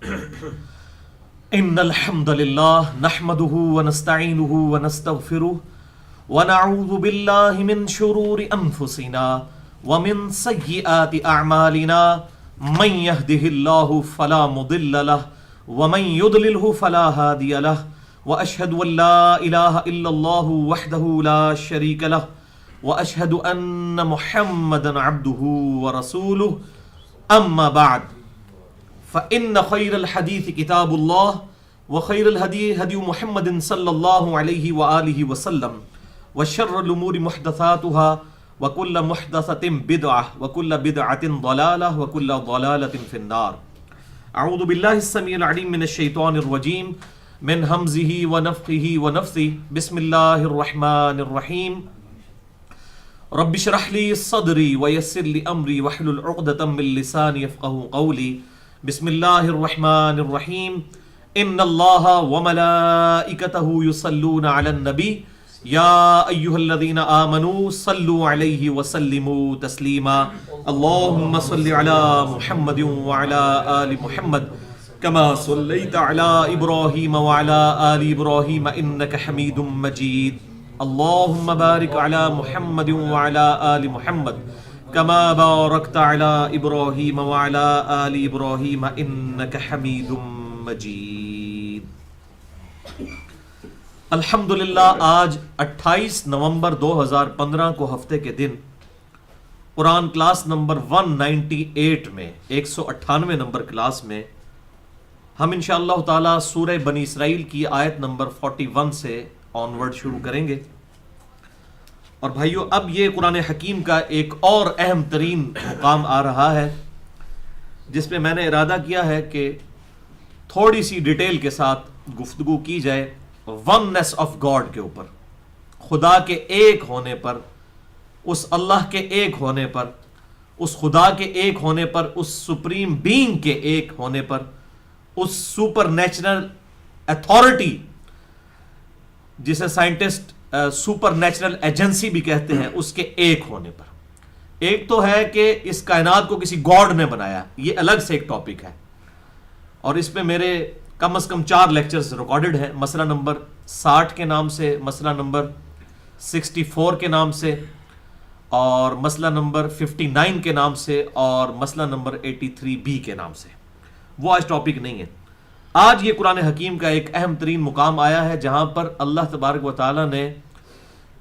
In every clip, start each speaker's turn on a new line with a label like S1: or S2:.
S1: ان الحمد للہ نحمده ونستعینه ونستغفره ونعوذ باللہ من شرور انفسنا ومن سیئات اعمالنا من يهده الله فلا مضل له ومن يضلله فلا هادي له واشهد ان لا اله الا الله وحده لا شريك له واشهد ان محمدا عبده ورسوله اما بعد فإن خير الحديث كتاب الله وخير الهدي هدي محمد صلى الله عليه وآله وسلم وشر الأمور محدثاتها وكل محدثة بدعة وكل بدعة ضلالة وكل ضلالة في النار. أعوذ بالله السميع العليم من الشيطان الرجيم من همزه ونفخه ونفثه. بسم الله الرحمن الرحيم. رب اشرح لي صدري ويسر لي أمري واحلل عقدة من لساني يفقهوا قولي. بسم اللہ الرحمن الرحیم. ان اللہ وملائکتہ یصلون علی النبی یا ایہا الذین آمنوا صلوا علیہ وسلموا تسلیما. اللہم صل علی محمد وعلی آل محمد کما صلیت علی ابراہیم وعلی آل ابراہیم انک حمید مجید. اللہم بارک علی محمد وعلی آل محمد کما بارکت علی ابراہیم وعلی آل ابراہیم انک حمید مجید. الحمدللہ آج 28 نومبر 2015 کو ہفتے کے دن قرآن کلاس نمبر 198 میں 198 نمبر کلاس میں ہم انشاءاللہ تعالی سورہ بنی اسرائیل کی آیت نمبر 41 سے آنورڈ شروع کریں گے. اور بھائیو اب یہ قرآن حکیم کا ایک اور اہم ترین مقام آ رہا ہے جس پہ میں نے ارادہ کیا ہے کہ تھوڑی سی ڈیٹیل کے ساتھ گفتگو کی جائے وننس آف گاڈ کے اوپر، خدا کے ایک ہونے پر، اس اللہ کے ایک ہونے پر، اس خدا کے ایک ہونے پر، اس سپریم بینگ کے ایک ہونے پر، اس سپر نیچرل اتھارٹی جسے سائنٹسٹ سپر نیچرل ایجنسی بھی کہتے ہیں، اس کے ایک ہونے پر. ایک تو ہے کہ اس کائنات کو کسی گاڈ نے بنایا، یہ الگ سے ایک ٹاپک ہے اور اس پہ میرے کم از کم 4 لیکچرز ریکارڈڈ ہیں. مسئلہ نمبر 60 کے نام سے، مسئلہ نمبر 64 کے نام سے، اور مسئلہ نمبر 59 کے نام سے، اور مسئلہ نمبر 83B کے نام سے. وہ آج ٹاپک نہیں ہے. آج یہ قرآن حکیم کا ایک اہم ترین مقام آیا ہے جہاں پر اللہ تبارک و تعالیٰ نے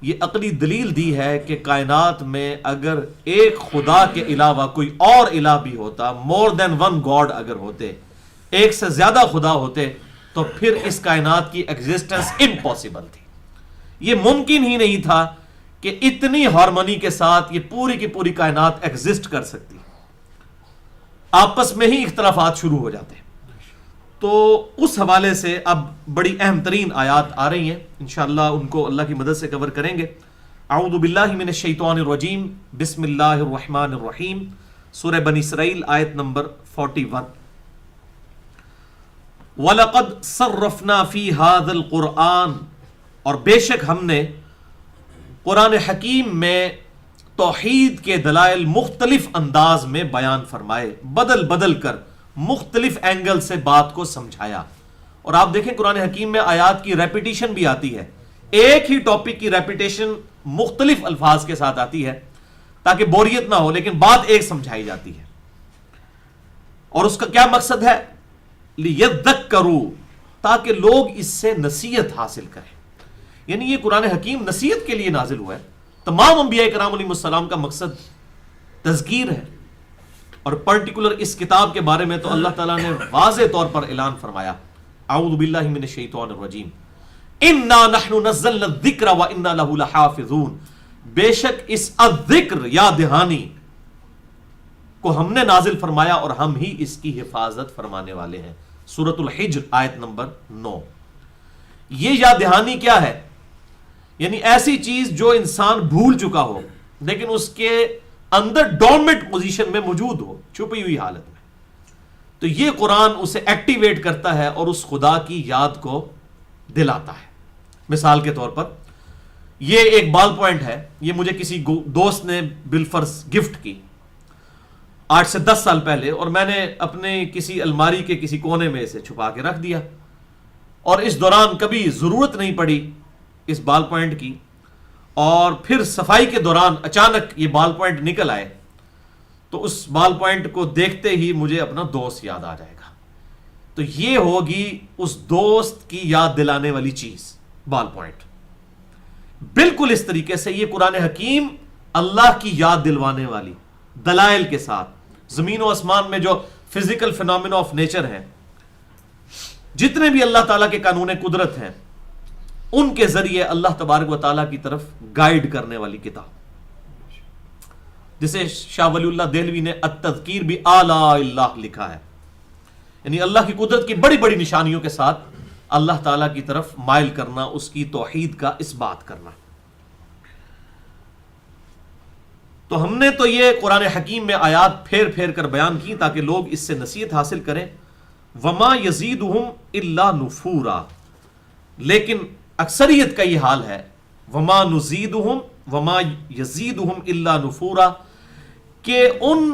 S1: یہ عقلی دلیل دی ہے کہ کائنات میں اگر ایک خدا کے علاوہ کوئی اور الہ بھی ہوتا، مور دین ون گاڈ اگر ہوتے، ایک سے زیادہ خدا ہوتے، تو پھر اس کائنات کی ایگزسٹنس امپاسبل تھی. یہ ممکن ہی نہیں تھا کہ اتنی ہارمونی کے ساتھ یہ پوری کی پوری کائنات ایگزسٹ کر سکتی. آپس میں ہی اختلافات شروع ہو جاتے. تو اس حوالے سے اب بڑی اہم ترین آیات آ رہی ہیں، انشاءاللہ ان کو اللہ کی مدد سے کور کریں گے. اعوذ باللہ من الشیطان الرجیم. بسم اللہ الرحمن الرحیم. سورہ بنی اسرائیل آیت نمبر 41. وَلَقَدْ صَرَّفْنَا فِي هَذَا الْقُرْآنِ، اور بے شک ہم نے قرآن حکیم میں توحید کے دلائل مختلف انداز میں بیان فرمائے، بدل بدل کر مختلف اینگل سے بات کو سمجھایا. اور آپ دیکھیں قرآن حکیم میں آیات کی ریپیٹیشن بھی آتی ہے، ایک ہی ٹاپک کی ریپیٹیشن مختلف الفاظ کے ساتھ آتی ہے تاکہ بوریت نہ ہو، لیکن بات ایک سمجھائی جاتی ہے. اور اس کا کیا مقصد ہے؟ لِيَذَّكَّرُوا، تاکہ لوگ اس سے نصیحت حاصل کریں. یعنی یہ قرآن حکیم نصیحت کے لیے نازل ہوا ہے. تمام انبیاء کرام علیہ السلام کا مقصد تذکیر ہے، اور پرٹیکولر اس کتاب کے بارے میں تو اللہ تعالیٰ نے واضح طور پر اعلان فرمایا. اعوذ باللہ من الشیطان الرجیم. انا نحن نزلنا الذکر وانا له لحافظون، بے شک اس الذکر یا دہانی کو ہم نے نازل فرمایا اور ہم ہی اس کی حفاظت فرمانے والے ہیں. سورۃ الحجر آیت نمبر 9. یہ یا دہانی کیا ہے؟ یعنی ایسی چیز جو انسان بھول چکا ہو لیکن اس کے اندر ڈورمنٹ پوزیشن میں موجود ہو، چھپی ہوئی حالت میں، تو یہ قرآن اسے ایکٹیویٹ کرتا ہے اور اس خدا کی یاد کو دلاتا ہے. مثال کے طور پر یہ ایک بال پوائنٹ ہے، یہ مجھے کسی دوست نے بالفرض گفٹ کی، 8 سے 10 سال پہلے، اور میں نے اپنے کسی الماری کے کسی کونے میں اسے چھپا کے رکھ دیا، اور اس دوران کبھی ضرورت نہیں پڑی اس بال پوائنٹ کی، اور پھر صفائی کے دوران اچانک یہ بال پوائنٹ نکل آئے تو اس بال پوائنٹ کو دیکھتے ہی مجھے اپنا دوست یاد آ جائے گا. تو یہ ہوگی اس دوست کی یاد دلانے والی چیز، بال پوائنٹ. بالکل اس طریقے سے یہ قرآن حکیم اللہ کی یاد دلوانے والی دلائل کے ساتھ، زمین و آسمان میں جو فزیکل فینومینا آف نیچر ہیں، جتنے بھی اللہ تعالیٰ کے قانون قدرت ہیں، ان کے ذریعے اللہ تبارک و تعالیٰ کی طرف گائیڈ کرنے والی کتاب، جسے شاہ ولی اللہ دہلوی نے التذکیر بآلاء اللہ لکھا ہے، یعنی اللہ کی قدرت کی بڑی بڑی نشانیوں کے ساتھ اللہ تعالیٰ کی طرف مائل کرنا، اس کی توحید کا اس بات کرنا. تو ہم نے تو یہ قرآن حکیم میں آیات پھیر پھیر کر بیان کی تاکہ لوگ اس سے نصیحت حاصل کریں. وما یزیدہم الا نفورا، لیکن اکثریت کا یہ حال ہے، وما یزیدہم الا نفورا، کہ ان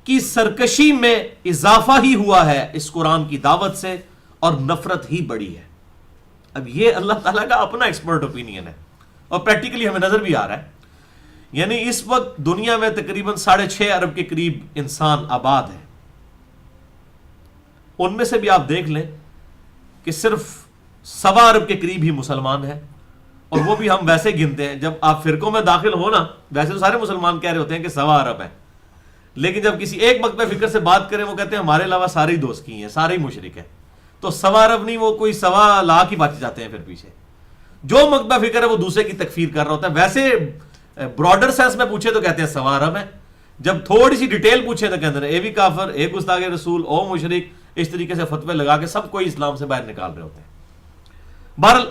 S1: کی سرکشی میں اضافہ ہی ہوا ہے اس قرآن کی دعوت سے، اور نفرت ہی بڑی ہے. اب یہ اللہ تعالیٰ کا اپنا ایکسپرٹ اوپینین ہے، اور پریکٹیکلی ہمیں نظر بھی آ رہا ہے. یعنی اس وقت دنیا میں تقریباً 6.5 ارب کے قریب انسان آباد ہے. ان میں سے بھی آپ دیکھ لیں کہ صرف 1.25 ارب کے قریب ہی مسلمان ہیں، اور وہ بھی ہم ویسے گنتے ہیں. جب آپ فرقوں میں داخل ہو نا، ویسے تو سارے مسلمان کہہ رہے ہوتے ہیں کہ 1.25 ارب ہے، لیکن جب کسی ایک مکتبہ فکر سے بات کریں وہ کہتے ہیں ہمارے علاوہ سارے ہی دوست کی ہیں، سارے ہی مشرک ہیں. تو 1.25 ارب نہیں، وہ کوئی 1.25 لاکھ ہی بچ جاتے ہیں پھر پیچھے. جو مکتبہ فکر ہے وہ دوسرے کی تکفیر کر رہا ہوتا ہے. ویسے براڈر سینس میں پوچھے تو کہتے ہیں 1.25 ارب ہے، جب تھوڑی سی ڈیٹیل پوچھے تو کہتے ہیں اے بھی کافر، اے گستاخ رسول، او مشرک، اس طریقے سے فتوے لگا کے سب کو اسلام سے باہر نکال رہے ہوتے ہیں. بہرحال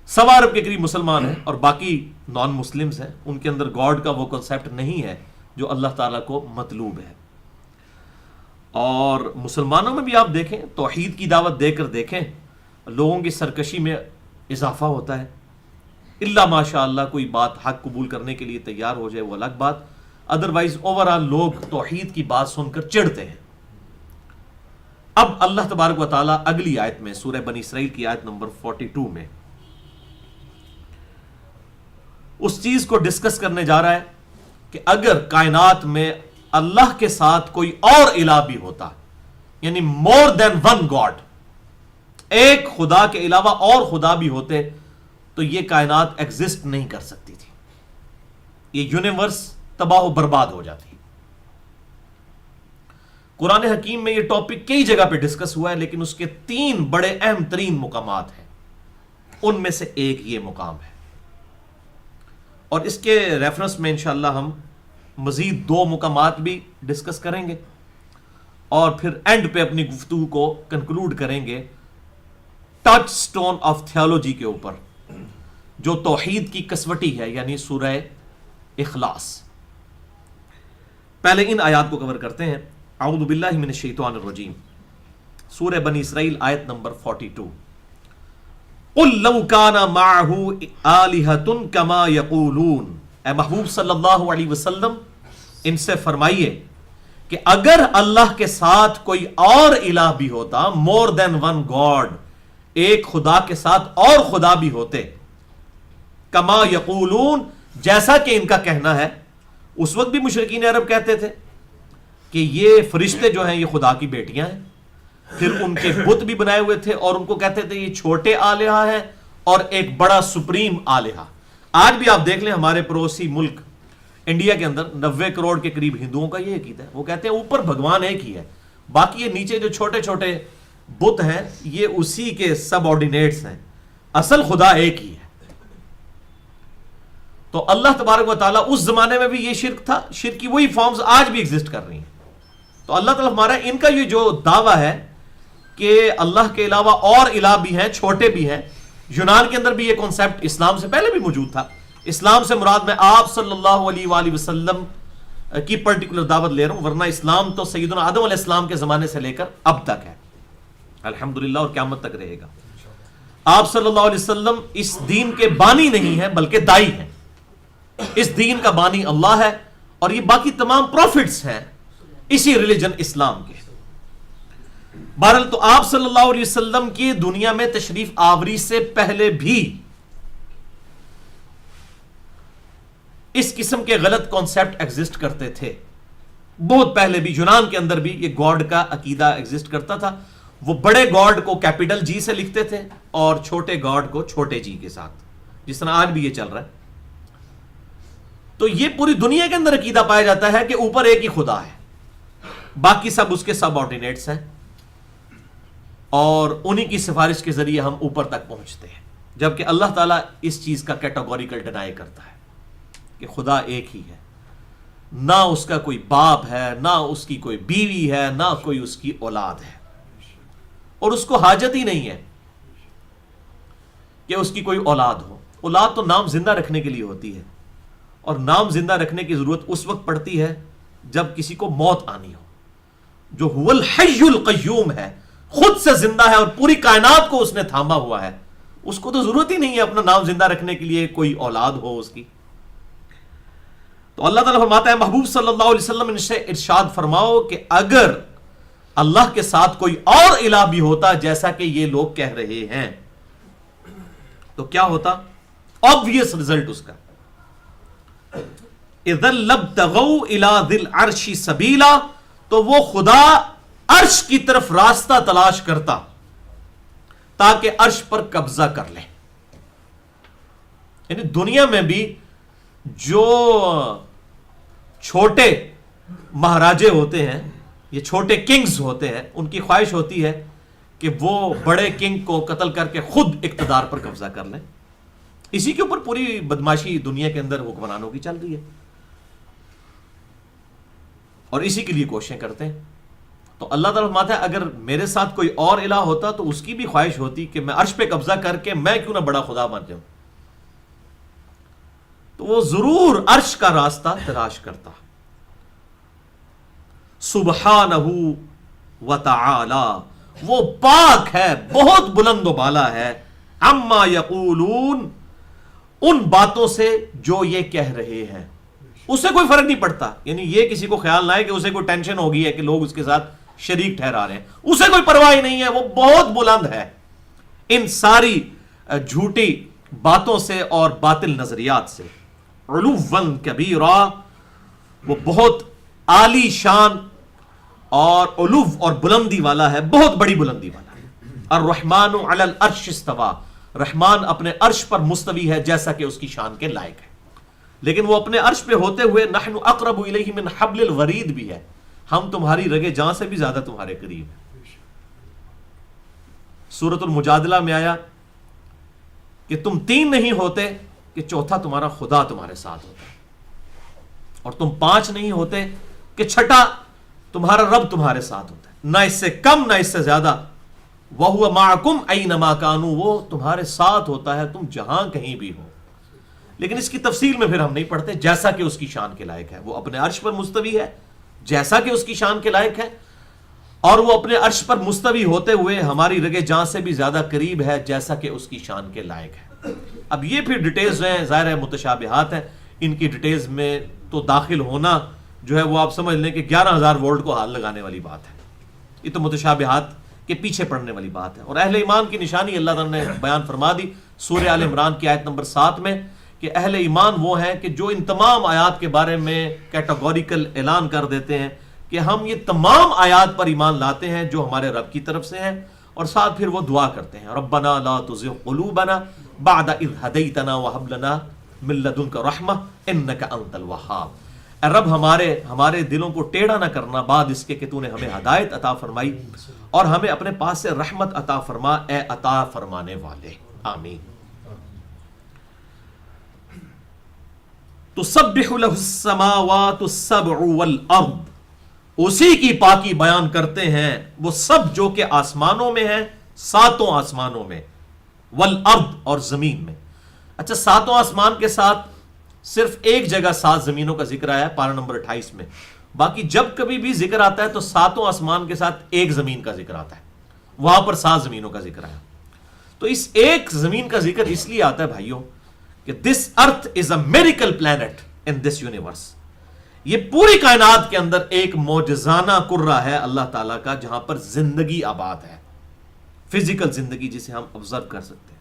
S1: 1.25 ارب کے قریب مسلمان ہیں، اور باقی نان مسلمز ہیں. ان کے اندر گاڈ کا وہ کنسیپٹ نہیں ہے جو اللہ تعالیٰ کو مطلوب ہے. اور مسلمانوں میں بھی آپ دیکھیں، توحید کی دعوت دے کر دیکھیں، لوگوں کی سرکشی میں اضافہ ہوتا ہے. اللہ ماشاء اللہ کوئی بات حق قبول کرنے کے لیے تیار ہو جائے وہ الگ بات، ادروائز اوورآل لوگ توحید کی بات سن کر چڑھتے ہیں. اب اللہ تبارک و تعالیٰ اگلی آیت میں، سورہ بنی اسرائیل کی آیت نمبر 42 میں اس چیز کو ڈسکس کرنے جا رہا ہے کہ اگر کائنات میں اللہ کے ساتھ کوئی اور الہ بھی ہوتا، یعنی مور دین ون گاڈ، ایک خدا کے علاوہ اور خدا بھی ہوتے، تو یہ کائنات ایگزسٹ نہیں کر سکتی تھی، یہ یونیورس تباہ و برباد ہو جاتی. قرآن حکیم میں یہ ٹاپک کئی جگہ پہ ڈسکس ہوا ہے، لیکن اس کے 3 بڑے اہم ترین مقامات ہیں. ان میں سے ایک یہ مقام ہے، اور اس کے ریفرنس میں انشاءاللہ ہم مزید 2 مقامات بھی ڈسکس کریں گے، اور پھر اینڈ پہ اپنی گفتگو کو کنکلوڈ کریں گے ٹچ سٹون آف تھیولوجی کے اوپر، جو توحید کی کسوٹی ہے، یعنی سورہ اخلاص. پہلے ان آیات کو کور کرتے ہیں. اعوذ باللہ من الشیطان الرجیم، سورہ بنی اسرائیل آیت نمبر 42. قل لو کان معہ آلہۃ کما یقولون، اے محبوب صلی اللہ علیہ وسلم ان سے فرمائیے کہ اگر اللہ کے ساتھ کوئی اور الہ بھی ہوتا، مور دین ون گاڈ، ایک خدا کے ساتھ اور خدا بھی ہوتے، کما یقولون، جیسا کہ ان کا کہنا ہے. اس وقت بھی مشرکین عرب کہتے تھے کہ یہ فرشتے جو ہیں یہ خدا کی بیٹیاں ہیں. پھر ان کے بت بھی بنائے ہوئے تھے، اور ان کو کہتے تھے یہ چھوٹے آلہہ ہیں اور ایک بڑا سپریم آلہہ. آج بھی آپ دیکھ لیں ہمارے پڑوسی ملک انڈیا کے اندر 90 کروڑ کے قریب ہندوؤں کا یہ عقیدہ ہے. وہ کہتے ہیں اوپر بھگوان ایک ہی ہے، باقی یہ نیچے جو چھوٹے چھوٹے بت ہیں یہ اسی کے سب آرڈینیٹس ہیں، اصل خدا ایک ہی ہے. تو اللہ تبارک و تعالیٰ اس زمانے میں بھی یہ شرک تھا، شرک کی وہی فارمز آج بھی ایگزسٹ کر رہی ہیں. تو اللہ تعالیٰ ہمارا ان کا یہ جو دعویٰ ہے کہ اللہ کے علاوہ اور الہ بھی ہیں، چھوٹے بھی ہیں. یونان کے اندر بھی یہ کانسیپٹ اسلام سے پہلے بھی موجود تھا. اسلام سے مراد میں آپ صلی اللہ علیہ وآلہ وسلم کی پرٹیکولر دعوت لے رہا ہوں، ورنہ اسلام تو سیدنا آدم علیہ السلام کے زمانے سے لے کر اب تک ہے الحمدللہ، اور قیامت تک رہے گا. آپ صلی اللہ علیہ وسلم اس دین کے بانی نہیں ہیں بلکہ دائی ہیں. اس دین کا بانی اللہ ہے، اور یہ باقی تمام پروفٹس ہیں، اسی ریلیجن اسلام کے. بہرحال تو آپ صلی اللہ علیہ وسلم کی دنیا میں تشریف آوری سے پہلے بھی اس قسم کے غلط کانسیپٹ ایگزسٹ کرتے تھے. بہت پہلے بھی یونان کے اندر بھی یہ گاڈ کا عقیدہ ایگزسٹ کرتا تھا. وہ بڑے گاڈ کو کیپٹل جی سے لکھتے تھے اور چھوٹے گاڈ کو چھوٹے جی کے ساتھ, جس طرح آج بھی یہ چل رہا ہے. تو یہ پوری دنیا کے اندر عقیدہ پایا جاتا ہے کہ اوپر ایک ہی خدا ہے, باقی سب اس کے سب آرڈینیٹس ہیں, اور انہی کی سفارش کے ذریعے ہم اوپر تک پہنچتے ہیں. جبکہ اللہ تعالیٰ اس چیز کا کیٹاگوریکل ڈینائی کرتا ہے کہ خدا ایک ہی ہے, نہ اس کا کوئی باپ ہے, نہ اس کی کوئی بیوی ہے, نہ کوئی اس کی اولاد ہے, اور اس کو حاجت ہی نہیں ہے کہ اس کی کوئی اولاد ہو. اولاد تو نام زندہ رکھنے کے لیے ہوتی ہے, اور نام زندہ رکھنے کی ضرورت اس وقت پڑتی ہے جب کسی کو موت آنی ہو. جو هو الحی القیوم ہے, خود سے زندہ ہے اور پوری کائنات کو اس نے تھاما ہوا ہے, اس کو تو ضرورت ہی نہیں ہے اپنا نام زندہ رکھنے کے لیے کوئی اولاد ہو اس کی. تو اللہ تعالیٰ فرماتا ہے محبوب صلی اللہ علیہ وسلم ان سے ارشاد فرماؤ کہ اگر اللہ کے ساتھ کوئی اور الہ بھی ہوتا جیسا کہ یہ لوگ کہہ رہے ہیں تو کیا ہوتا؟ obvious result اس کا اذا لابتغوا الى ذی العرش سبیلا, تو وہ خدا عرش کی طرف راستہ تلاش کرتا تاکہ عرش پر قبضہ کر لے. یعنی دنیا میں بھی جو چھوٹے مہاراجے ہوتے ہیں, یہ چھوٹے کنگز ہوتے ہیں, ان کی خواہش ہوتی ہے کہ وہ بڑے کنگ کو قتل کر کے خود اقتدار پر قبضہ کر لیں. اسی کے اوپر پوری بدماشی دنیا کے اندر حکمرانوں کی چل رہی ہے, اور اسی کے لیے کوششیں کرتے ہیں. تو اللہ تعالیٰ فرماتا ہے اگر میرے ساتھ کوئی اور الہ ہوتا تو اس کی بھی خواہش ہوتی کہ میں عرش پہ قبضہ کر کے میں کیوں نہ بڑا خدا بن جاؤں, تو وہ ضرور عرش کا راستہ تلاش کرتا. سبحانہ وتعالی, وہ پاک ہے, بہت بلند و بالا ہے, عما یقولون, ان باتوں سے جو یہ کہہ رہے ہیں. اسے کوئی فرق نہیں پڑتا, یعنی یہ کسی کو خیال نہ ہے کہ اسے کوئی ٹینشن ہوگی ہے کہ لوگ اس کے ساتھ شریک ٹھہرا رہے ہیں, اسے کوئی پرواہ نہیں ہے. وہ بہت بلند ہے ان ساری جھوٹی باتوں سے اور باطل نظریات سے. علوًا کبیرا, وہ بہت عالی شان اور علو اور بلندی والا ہے, بہت بڑی بلندی والا ہے. الرحمن علی العرش استوى, رحمان اپنے عرش پر مستوی ہے جیسا کہ اس کی شان کے لائق ہے. لیکن وہ اپنے عرش پہ ہوتے ہوئے نحن اقرب الیہ من حبل الورید بھی ہے, ہم تمہاری رگے جاں سے بھی زیادہ تمہارے قریب ہیں. سورۃ المجادلہ میں آیا کہ تم تین نہیں ہوتے کہ چوتھا تمہارا خدا تمہارے ساتھ ہوتا ہے, اور تم پانچ نہیں ہوتے کہ چھٹا تمہارا رب تمہارے ساتھ ہوتا ہے, نہ اس سے کم نہ اس سے زیادہ. وَهُوَ مَعَكُمْ أَيْنَمَا كَانُوا, وہ تمہارے ساتھ ہوتا ہے تم جہاں کہیں بھی ہو. لیکن اس کی تفصیل میں پھر ہم نہیں پڑھتے, جیسا کہ اس کی شان کے لائق ہے. وہ اپنے عرش پر مستوی ہے جیسا کہ اس کی شان کے لائق ہے, اور وہ اپنے عرش پر مستوی ہوتے ہوئے ہماری رگے جاں سے بھی زیادہ قریب ہے جیسا کہ اس کی شان کے لائق ہے. اب یہ پھر ڈیٹیلز ہیں, ظاہر ہے متشابہات ہیں, ان کی ڈیٹیلز میں تو داخل ہونا جو ہے وہ آپ سمجھ لیں کہ 11,000 وولٹ کو ہاتھ لگانے والی بات ہے. یہ تو متشابہات کے پیچھے پڑنے والی بات ہے. اور اہل ایمان کی نشانی اللہ تعالیٰ نے بیان فرما دی سورہ آل عمران کی آیت نمبر 7 میں, کہ اہل ایمان وہ ہیں کہ جو ان تمام آیات کے بارے میں کیٹاگوریکل اعلان کر دیتے ہیں کہ ہم یہ تمام آیات پر ایمان لاتے ہیں جو ہمارے رب کی طرف سے ہیں, اور ساتھ پھر وہ دعا کرتے ہیں ربنا لا تزغ قلوبنا بعد اذ ہدیتنا وہب لنا من لدنک رحمہ انک انت الوہاب. اے رب ہمارے دلوں کو ٹیڑھا نہ کرنا بعد اس کے کہ تو نے ہمیں ہدایت عطا فرمائی, اور ہمیں اپنے پاس سے رحمت عطا فرما, اے عطا فرمانے والے. آمین. تسبح له السماوات السبع والارض, اسی کی پاکی بیان کرتے ہیں وہ سب جو کہ آسمانوں میں ہیں, ساتوں آسمانوں میں, والارض اور زمین میں. اچھا, ساتوں آسمان کے ساتھ صرف ایک جگہ 7 زمینوں کا ذکر آیا ہے پارہ نمبر 28 میں, باقی جب کبھی بھی ذکر آتا ہے تو ساتوں آسمان کے ساتھ ایک زمین کا ذکر آتا ہے, وہاں پر 7 زمینوں کا ذکر آیا. تو اس ایک زمین کا ذکر اس لیے آتا ہے بھائیوں کہ this earth is a miracle planet in this universe. یہ پوری کائنات کے اندر ایک معجزانہ کرہ ہے اللہ تعالیٰ کا جہاں پر زندگی آباد ہے، فزیکل زندگی جسے ہم آبزرو کر سکتے ہیں۔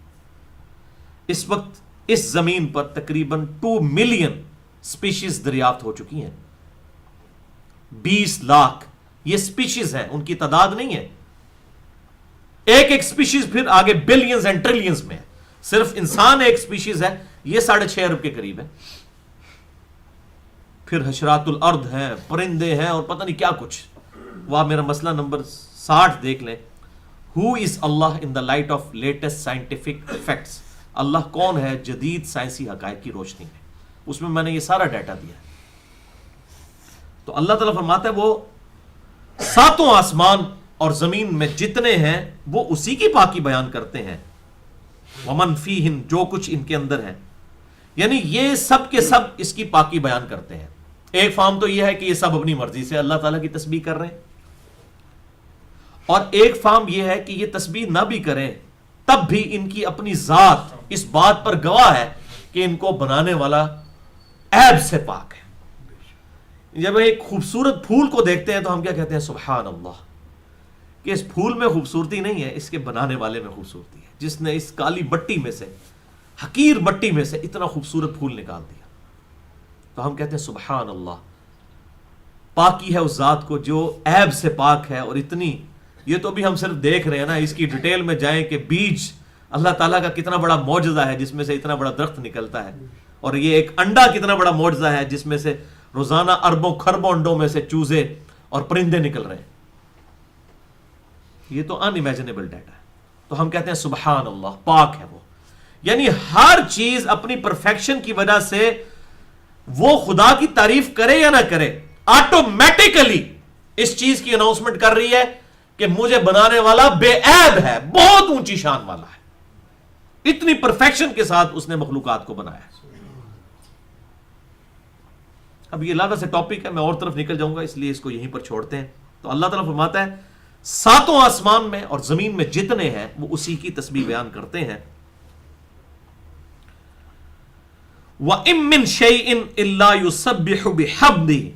S1: اس وقت اس زمین پر تقریباً 2 ملین سپیشیز دریافت ہو چکی ہیں، 20 لاکھ یہ سپیشیز ہیں، ان کی تعداد نہیں ہے، ایک ایک سپیشیز پھر آگے بلینز اینڈ ٹریلینز میں ہے۔ صرف انسان ایک سپیشیز ہے، یہ 6.5 ارب کے قریب ہے، پھر حشرات الارض ہیں، پرندے ہیں، اور پتہ نہیں کیا کچھ۔ وہ آپ میرا مسئلہ نمبر 60 دیکھ لیں، ہو از اللہ in the light of latest scientific facts, اللہ کون ہے جدید سائنسی حقائق کی روشنی میں، اس میں نے یہ سارا ڈیٹا دیا ہے۔ تو اللہ تعالیٰ فرماتا ہے وہ 7 آسمان اور زمین میں جتنے ہیں وہ اسی کی پاکی بیان کرتے ہیں، ومن فیہن، جو کچھ ان کے اندر ہے، یعنی یہ سب کے سب اس کی پاکی بیان کرتے ہیں۔ ایک فارم تو یہ ہے کہ یہ سب اپنی مرضی سے اللہ تعالیٰ کی تسبیح کر رہے ہیں، اور ایک فارم یہ ہے کہ یہ تسبیح نہ بھی کریں تب بھی ان کی اپنی ذات اس بات پر گواہ ہے کہ ان کو بنانے والا عیب سے پاک ہے۔ جب ایک خوبصورت پھول کو دیکھتے ہیں تو ہم کیا کہتے ہیں؟ سبحان اللہ، کہ اس پھول میں خوبصورتی نہیں ہے، اس کے بنانے والے میں خوبصورتی ہے، جس نے اس کالی مٹی میں سے، حقیر مٹی میں سے اتنا خوبصورت پھول نکال دیا۔ تو ہم کہتے ہیں سبحان اللہ، پاکی ہے اس ذات کو جو عیب سے پاک ہے۔ اور اتنی، یہ تو بھی ہم صرف دیکھ رہے ہیں نا، اس کی ڈیٹیل میں جائیں کہ بیج اللہ تعالیٰ کا کتنا بڑا معجزہ ہے جس میں سے اتنا بڑا درخت نکلتا ہے، اور یہ ایک انڈا کتنا بڑا معجزہ ہے جس میں سے روزانہ اربوں خربوں انڈوں میں سے چوزے اور پرندے نکل رہے ہیں۔ یہ تو ان امیجنیبل ڈیٹا ہے۔ تو ہم کہتے ہیں سبحان اللہ، پاک ہے وہ، یعنی ہر چیز اپنی پرفیکشن کی وجہ سے وہ خدا کی تعریف کرے یا نہ کرے، آٹومیٹیکلی اس چیز کی اناؤنسمنٹ کر رہی ہے کہ مجھے بنانے والا بے عیب ہے، بہت اونچی شان والا ہے، اتنی پرفیکشن کے ساتھ اس نے مخلوقات کو بنایا ہے۔ اب یہ علیحدہ سے ٹاپک ہے، میں اور طرف نکل جاؤں گا، اس لیے اس کو یہیں پر چھوڑتے ہیں۔ تو اللہ تعالیٰ فرماتا ہے 7 آسمان میں اور زمین میں جتنے ہیں وہ اسی کی تسبیح بیان کرتے ہیں۔ وَإِن مِّن شَيْءٍ إِلَّا يُسَبِّحُ بِحَمْدِهِ،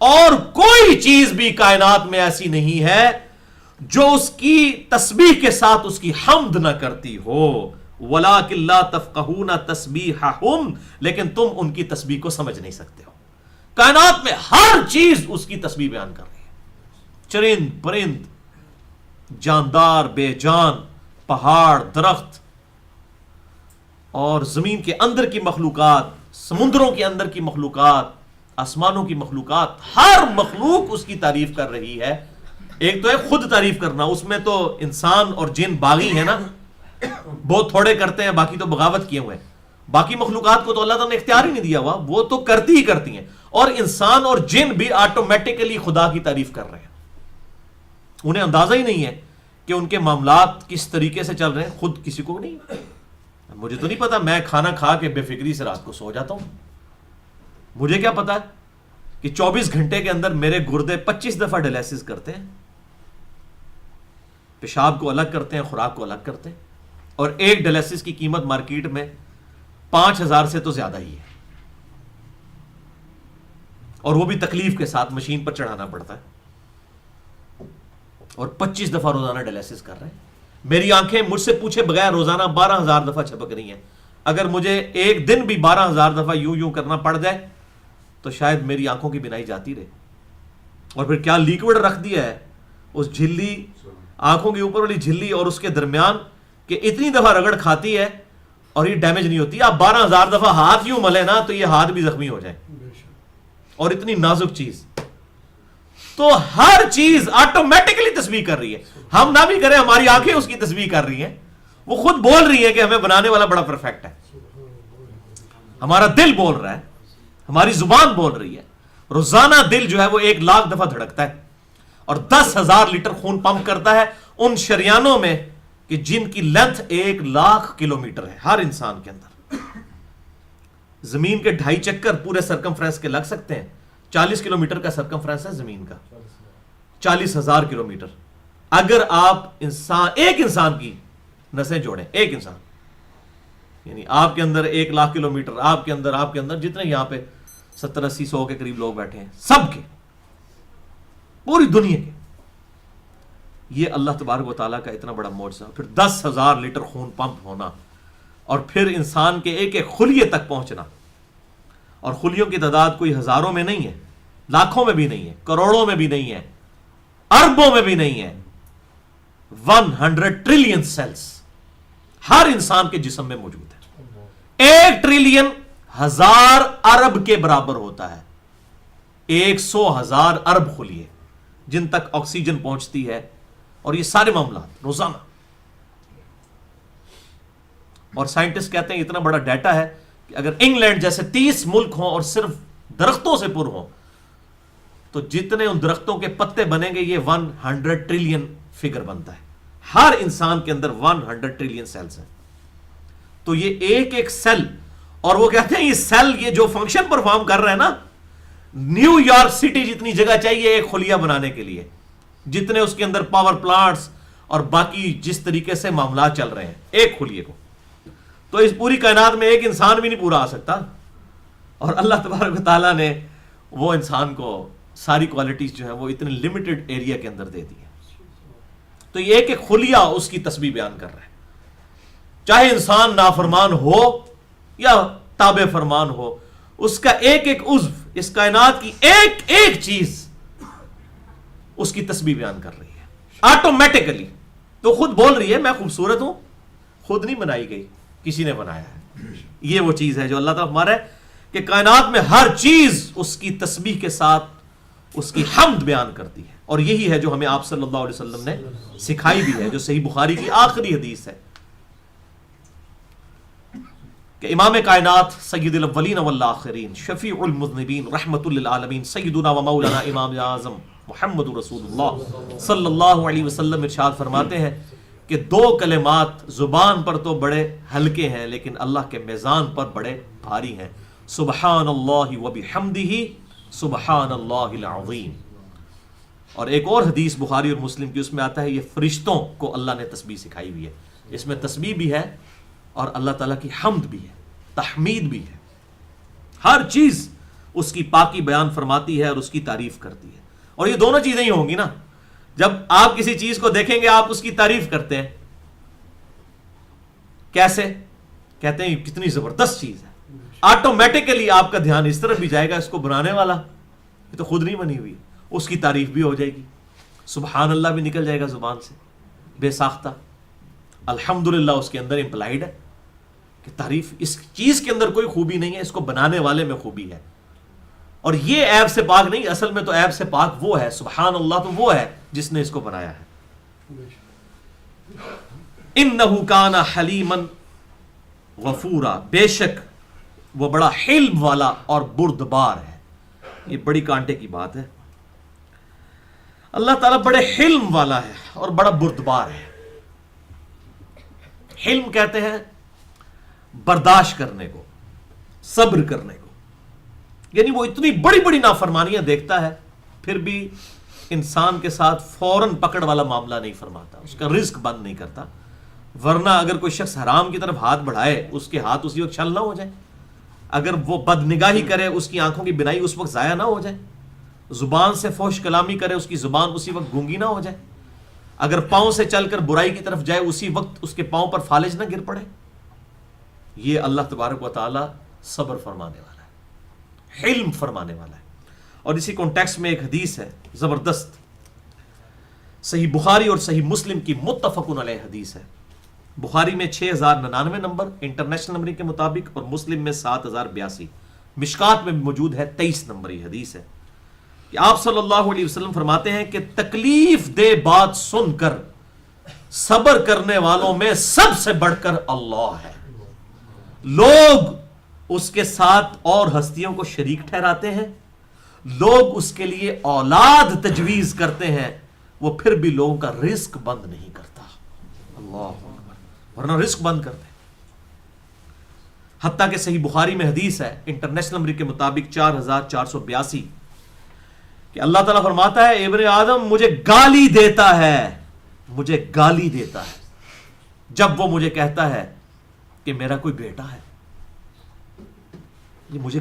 S1: اور کوئی چیز بھی کائنات میں ایسی نہیں ہے جو اس کی تسبیح کے ساتھ اس کی حمد نہ کرتی ہو، وَلَٰكِن لَا تَفْقَهُونَ تَسْبِيحَهُمْ، لیکن تم ان کی تسبیح کو سمجھ نہیں سکتے ہو۔ کائنات میں ہر چیز اس کی تسبیح بیان کر رہی ہے، چرند پرند، جاندار بے جان، پہاڑ درخت، اور زمین کے اندر کی مخلوقات، سمندروں کے اندر کی مخلوقات، آسمانوں کی مخلوقات، ہر مخلوق اس کی تعریف کر رہی ہے۔ ایک تو ہے خود تعریف کرنا، اس میں تو انسان اور جن باغی ہیں نا، بہت تھوڑے کرتے ہیں، باقی تو بغاوت کیے ہوئے ہیں۔ باقی مخلوقات کو تو اللہ تعالیٰ نے اختیار ہی نہیں دیا ہوا، وہ تو کرتی ہی کرتی ہیں، اور انسان اور جن بھی آٹومیٹیکلی خدا کی تعریف کر رہے ہیں۔ انہیں اندازہ ہی نہیں ہے کہ ان کے معاملات کس طریقے سے چل رہے ہیں، خود کسی کو نہیں۔ مجھے تو نہیں پتا، میں کھانا کھا کے بے فکری سے رات کو سو جاتا ہوں، مجھے کیا پتا کہ 24 گھنٹے کے اندر میرے گردے 25 دفعہ ڈائلیسس کرتے ہیں، پیشاب کو الگ کرتے ہیں، خوراک کو الگ کرتے ہیں، اور ایک ڈائلیسس کی قیمت مارکیٹ میں 5000 سے تو زیادہ ہی ہے، اور وہ بھی تکلیف کے ساتھ مشین پر چڑھانا پڑتا ہے، اور 25 دفعہ روزانہ ڈائلیسس کر رہے ہیں۔ میری آنکھیں مجھ سے پوچھے بغیر روزانہ 12000 دفعہ چھپک رہی ہیں۔ اگر مجھے ایک دن بھی 12000 دفعہ یوں کرنا پڑ جائے تو شاید میری آنکھوں کی بینائی جاتی رہے۔ اور پھر کیا لیکوڈ رکھ دیا ہے اس جھلی، آنکھوں کے اوپر والی جھلی اور اس کے درمیان، کہ اتنی دفعہ رگڑ کھاتی ہے اور یہ ڈیمیج نہیں ہوتی۔ آپ 12000 دفعہ ہاتھ یوں ملے نا تو یہ ہاتھ بھی زخمی ہو جائے، اور اتنی نازک چیز۔ تو ہر چیز آٹومیٹکلی تسبیح کر رہی ہے، ہم نہ بھی کریں، ہماری آنکھیں اس کی تسبیح کر رہی ہیں، وہ خود بول رہی ہے کہ ہمیں بنانے والا بڑا پرفیکٹ ہے۔ ہمارا دل بول رہا ہے، ہماری زبان بول رہی ہے، روزانہ دل جو ہے وہ 1,00,000 دفعہ دھڑکتا ہے، اور 10,000 لیٹر خون پمپ کرتا ہے ان شریانوں میں کہ جن کی لینتھ 1,00,000 کلومیٹر ہے ہر انسان کے اندر۔ زمین کے 2.5 چکر پورے سرکمفرنس کے لگ سکتے ہیں، 40 کلومیٹر کا سرکمفرنس ہے زمین کا، 40,000 کلومیٹر۔ اگر آپ ایک انسان کی نسیں جوڑیں، ایک انسان، یعنی آپ کے اندر 1,00,000 کلومیٹر، آپ کے اندر جتنے یہاں پہ 70-80-100 کے قریب لوگ بیٹھے ہیں، سب کے، پوری دنیا کے. یہ اللہ تبارک و تعالیٰ کا اتنا بڑا معجزہ. پھر 10,000 لیٹر خون پمپ ہونا، اور پھر انسان کے ایک ایک خلیے تک پہنچنا. اور خلیوں کی تعداد کوئی ہزاروں میں نہیں ہے، لاکھوں میں بھی نہیں ہے، کروڑوں میں بھی نہیں ہے، اربوں میں بھی نہیں ہے. 100 ٹریلین سیلز ہر انسان کے جسم میں موجود ہے. 1 ٹریلین 1000 ارب کے برابر ہوتا ہے. 100,000 ارب خلیے جن تک آکسیجن پہنچتی ہے، اور یہ سارے معاملات روزانہ. اور سائنٹسٹ کہتے ہیں اتنا بڑا ڈیٹا ہے کہ اگر انگلینڈ جیسے 30 ملک ہوں اور صرف درختوں سے پر ہوں، تو جتنے ان درختوں کے پتے بنیں گے یہ 100 ٹریلین فگر بنتا ہے. ہر انسان کے اندر 100 ٹریلین سیلز ہیں. تو یہ ایک ایک سیل، اور وہ کہتے ہیں یہ سیل یہ جو فنکشن پرفارم کر رہے ہیں نا، نیو یارک سٹی جتنی جگہ چاہیے ایک خلیہ بنانے کے لیے، جتنے اس کے اندر پاور پلانٹس اور باقی جس طریقے سے معاملات چل رہے ہیں ایک خلیے کو. تو اس پوری کائنات میں ایک انسان بھی نہیں پورا آ سکتا، اور اللہ تبارک و تعالیٰ نے وہ انسان کو ساری کوالٹیز جو ہیں وہ اتنے لمیٹڈ ایریا کے اندر دے دی ہیں. تو یہ ایک ایک خلیہ اس کی تسبیح بیان کر رہا ہے. چاہے انسان نافرمان ہو یا تابع فرمان ہو، اس کا ایک ایک عضو، اس کائنات کی ایک ایک چیز اس کی تسبیح بیان کر رہی ہے آٹومیٹکلی. تو خود بول رہی ہے میں خوبصورت ہوں، خود نہیں بنائی گئی، کسی نے بنایا ہے. یہ وہ چیز ہے جو اللہ تعالیٰ ہمارا ہے کہ کائنات میں ہر چیز اس کی تسبیح کے ساتھ اس کی حمد بیان کرتی ہے. اور یہی ہے جو ہمیں آپ صلی اللہ علیہ وسلم نے سکھائی بھی ہے، جو صحیح بخاری کی آخری حدیث ہے کہ امام کائنات سید الاولین والآخرین شفیع المذنبین رحمت للعالمین سیدنا و مولانا امام اعظم محمد رسول اللہ صلی اللہ علیہ وسلم ارشاد فرماتے ہیں کہ 2 کلمات زبان پر تو بڑے ہلکے ہیں لیکن اللہ کے میزان پر بڑے بھاری ہیں، سبحان اللہ و بحمدہ سبحان اللہ العظیم. اور ایک اور حدیث بخاری اور مسلم کی، اس میں آتا ہے یہ فرشتوں کو اللہ نے تسبیح سکھائی ہوئی ہے. اس میں تسبیح بھی ہے اور اللہ تعالیٰ کی حمد بھی ہے، تحمید بھی ہے. ہر چیز اس کی پاکی بیان فرماتی ہے اور اس کی تعریف کرتی ہے. اور یہ دونوں چیزیں ہی ہوں گی نا. جب آپ کسی چیز کو دیکھیں گے آپ اس کی تعریف کرتے ہیں، کیسے؟ کہتے ہیں کتنی زبردست چیز ہے. آٹومیٹکلی آپ کا دھیان اس طرف بھی جائے گا، اس کو بنانے والا یہ تو خود نہیں بنی ہوئی، اس کی تعریف بھی ہو جائے گی، سبحان اللہ بھی نکل جائے گا زبان سے بے ساختہ. الحمدللہ اس کے اندر امپلائیڈ ہے کہ تعریف، اس چیز کے اندر کوئی خوبی نہیں ہے، اس کو بنانے والے میں خوبی ہے. اور یہ عیب سے پاک نہیں، اصل میں تو عیب سے پاک وہ ہے، سبحان اللہ تو وہ ہے جس نے اس کو بنایا ہے. انہ کان حلیما غفورا، بے شک وہ بڑا حلم والا اور بردبار ہے. یہ بڑی کانٹے کی بات ہے. اللہ تعالیٰ بڑے حلم والا ہے اور بڑا بردبار ہے. حلم کہتے ہیں برداشت کرنے کو، صبر کرنے کو. یعنی وہ اتنی بڑی بڑی نافرمانیاں دیکھتا ہے پھر بھی انسان کے ساتھ فوراً پکڑ والا معاملہ نہیں فرماتا، اس کا رزق بند نہیں کرتا. ورنہ اگر کوئی شخص حرام کی طرف ہاتھ بڑھائے اس کے ہاتھ اسی وقت چھل نہ ہو جائے، اگر وہ بد نگاہی کرے اس کی آنکھوں کی بینائی اس وقت ضائع نہ ہو جائے، زبان سے فحش کلامی کرے اس کی زبان اسی وقت گونگی نہ ہو جائے، اگر پاؤں سے چل کر برائی کی طرف جائے اسی وقت اس کے پاؤں پر فالج نہ گر پڑے. یہ اللہ تبارک و تعالی صبر فرمانے والا ہے، حلم فرمانے والا ہے. اور اسی کانٹیکسٹ میں ایک حدیث ہے زبردست، صحیح بخاری اور صحیح مسلم کی متفقن علیہ حدیث ہے. بخاری میں 6099 نمبر انٹرنیشنل نمبر کے مطابق، اور مسلم میں 7082، مشکات میں موجود ہے 23 نمبری حدیث ہے کہ آپ صلی اللہ علیہ وسلم فرماتے ہیں کہ تکلیف دہ بات سن کر صبر کرنے والوں میں سب سے بڑھ کر اللہ ہے. لوگ اس کے ساتھ اور ہستیوں کو شریک ٹھہراتے ہیں، لوگ اس کے لیے اولاد تجویز کرتے ہیں، وہ پھر بھی لوگوں کا رزق بند نہیں کرتا. اللہ اکبر، ورنہ رزق بند کرتے. حتیٰ کہ صحیح بخاری میں حدیث ہے انٹرنیشنل نمبر کے مطابق 4482 کہ اللہ تعالیٰ فرماتا ہے ابن آدم مجھے گالی دیتا ہے، مجھے گالی دیتا ہے جب وہ مجھے کہتا ہے کہ میرا کوئی بیٹا ہے. یہ مجھے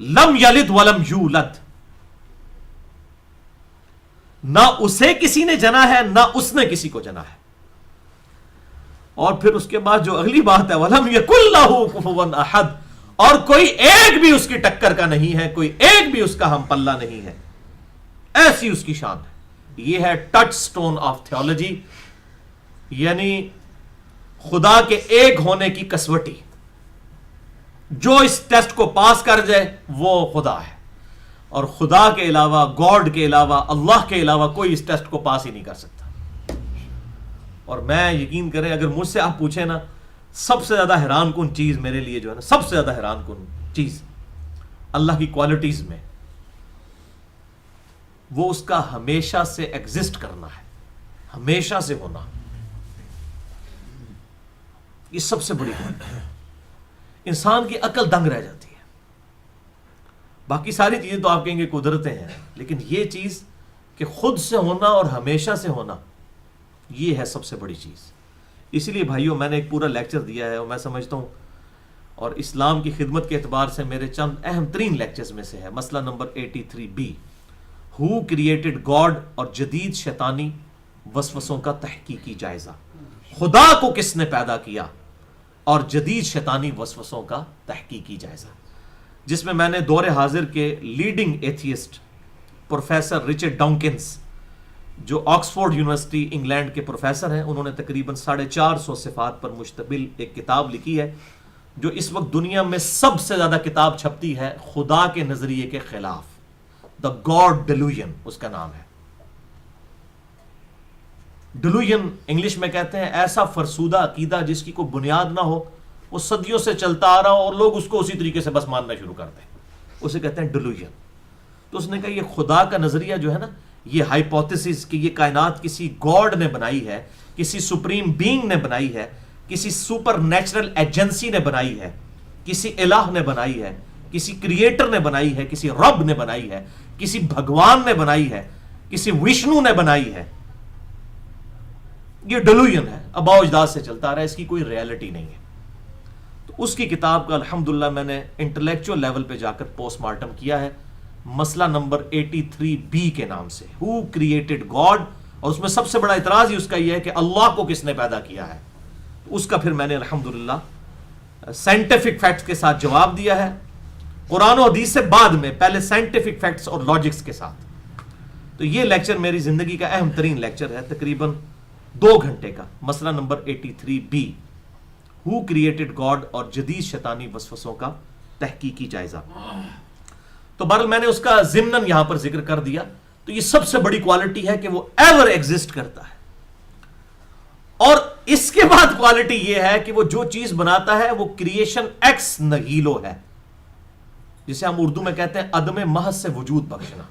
S1: لم یلد ولم یولد، نہ اسے کسی نے جنا ہے نہ اس نے کسی کو جنا ہے. اور پھر اس کے بعد جو اگلی بات ہے وَلَمْ يَكُنْ لَهُ كُفُوًا أَحَدٌ، اور کوئی ایک بھی اس کی ٹکر کا نہیں ہے، کوئی ایک بھی اس کا ہم پلہ نہیں ہے. ایسی اس کی شان ہے. یہ ہے ٹچ سٹون آف تھیولوجی، یعنی خدا کے ایک ہونے کی کسوٹی. جو اس ٹیسٹ کو پاس کر جائے وہ خدا ہے، اور خدا کے علاوہ، گاڈ کے علاوہ، اللہ کے علاوہ کوئی اس ٹیسٹ کو پاس ہی نہیں کر سکتا. اور میں یقین کریں اگر مجھ سے آپ پوچھیں نا، سب سے زیادہ حیران کن چیز میرے لیے جو ہے نا، سب سے زیادہ حیران کن چیز اللہ کی کوالٹیز میں، وہ اس کا ہمیشہ سے ایگزسٹ کرنا ہے، ہمیشہ سے ہونا. یہ سب سے بڑی بات ہے. انسان کی عقل دنگ رہ جاتی ہے. باقی ساری چیزیں تو آپ کہیں گے قدرتیں ہیں، لیکن یہ چیز کہ خود سے ہونا اور ہمیشہ سے ہونا، یہ ہے سب سے بڑی چیز. اسی لیے بھائیوں میں نے ایک پورا لیکچر دیا ہے، اور میں سمجھتا ہوں اور اسلام کی خدمت کے اعتبار سے میرے چند اہم ترین لیکچرز میں سے ہے مسئلہ number 83B، who created God, اور جدید شیطانی وسوسوں کا تحقیقی جائزہ. خدا کو کس نے پیدا کیا اور جدید شیطانی وسوسوں کا تحقیقی جائزہ، جس میں نے دور حاضر کے لیڈنگ ایتھیسٹ پروفیسر رچرڈ ڈانکنس، جو آکسفورڈ یونیورسٹی انگلینڈ کے پروفیسر ہیں، انہوں نے تقریباً 450 صفات پر مشتمل ایک کتاب لکھی ہے، جو اس وقت دنیا میں سب سے زیادہ کتاب چھپتی ہے خدا کے نظریے کے خلاف. دا گاڈ ڈیلوژن اس کا نام ہے. ڈیلوژن انگلش میں کہتے ہیں ایسا فرسودہ عقیدہ جس کی کوئی بنیاد نہ ہو، وہ صدیوں سے چلتا آ رہا ہو اور لوگ اس کو اسی طریقے سے بس ماننا شروع کرتے ہیں، اسے کہتے ہیں ڈیلوژن. تو اس نے کہا یہ خدا کا نظریہ جو ہے نا، یہ ہائپوتھیسس کہ یہ کائنات کسی گاڈ نے بنائی ہے، کسی سپریم بینگ نے بنائی ہے، کسی سپر نیچرل ایجنسی نے بنائی ہے، کسی الہ نے بنائی ہے، کسی کریٹر نے بنائی ہے، کسی رب نے بنائی ہے، کسی بھگوان نے بنائی ہے، کسی وشنو نے بنائی ہے، یہ ڈیلوژن ہے، آباء و اجداد سے چلتا آ رہا ہے، اس کی کوئی ریالٹی نہیں ہے. تو اس کی کتاب کا الحمدللہ میں نے انٹلیکچوئل لیول پہ جا کر پوسٹ مارٹم کیا ہے، مسئلہ نمبر 83B کے نام سے، ہو کریٹڈ گاڈ. اور اس میں سب سے بڑا اعتراض ہی اس کا یہ ہے کہ اللہ کو کس نے پیدا کیا ہے. اس کا پھر میں نے الحمدللہ سائنٹیفک فیکٹس کے ساتھ جواب دیا ہے، قرآن و حدیث سے بعد میں، پہلے سائنٹیفک فیکٹس اور لاجکس کے ساتھ. تو یہ لیکچر میری زندگی کا اہم ترین لیکچر ہے، تقریباً 2 گھنٹے کا، مسئلہ number 83B، who created God اور جدید شیطانی وسوسوں کا تحقیقی جائزہ. تو بہرحال میں نے اس کا ضمناً یہاں پر ذکر کر دیا. تو یہ سب سے بڑی کوالٹی ہے کہ وہ ایور ایگزسٹ کرتا ہے. اور اس کے بعد کوالٹی یہ ہے کہ وہ جو چیز بناتا ہے وہ کریشن ایکس نہیلو ہے، جسے ہم اردو میں کہتے ہیں عدم محض سے وجود بخشنا.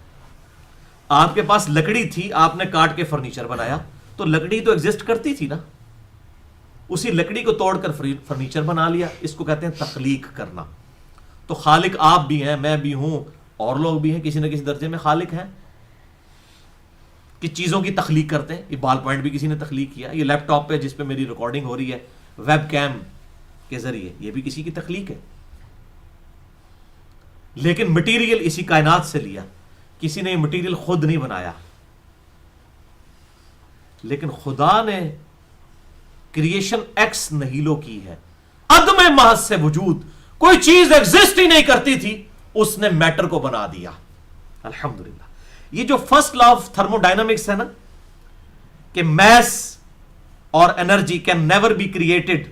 S1: آپ کے پاس لکڑی تھی، آپ نے کاٹ کے فرنیچر بنایا، تو لکڑی تو ایگزسٹ کرتی تھی نا، اسی لکڑی کو توڑ کر فرنیچر بنا لیا. اس کو کہتے ہیں تخلیق کرنا. تو خالق آپ بھی ہیں، میں بھی ہوں، اور لوگ بھی ہیں، کسی نہ کسی درجے میں خالق ہیں کہ چیزوں کی تخلیق کرتے ہیں. یہ بال پوائنٹ بھی کسی نے تخلیق کیا، یہ لیپ ٹاپ پہ جس پہ میری ریکارڈنگ ہو رہی ہے ویب کیم کے ذریعے، یہ بھی کسی کی تخلیق ہے. لیکن مٹیریل اسی کائنات سے لیا، کسی نے یہ مٹیریل خود نہیں بنایا. لیکن خدا نے کریشن ایکس نہیلو کی ہے، عدم محض سے وجود، کوئی چیز ایگزسٹ ہی نہیں کرتی تھی، اس نے میٹر کو بنا دیا. الحمدللہ. یہ جو first law of thermodynamics ہے نا، کہ میس اور energy can never be created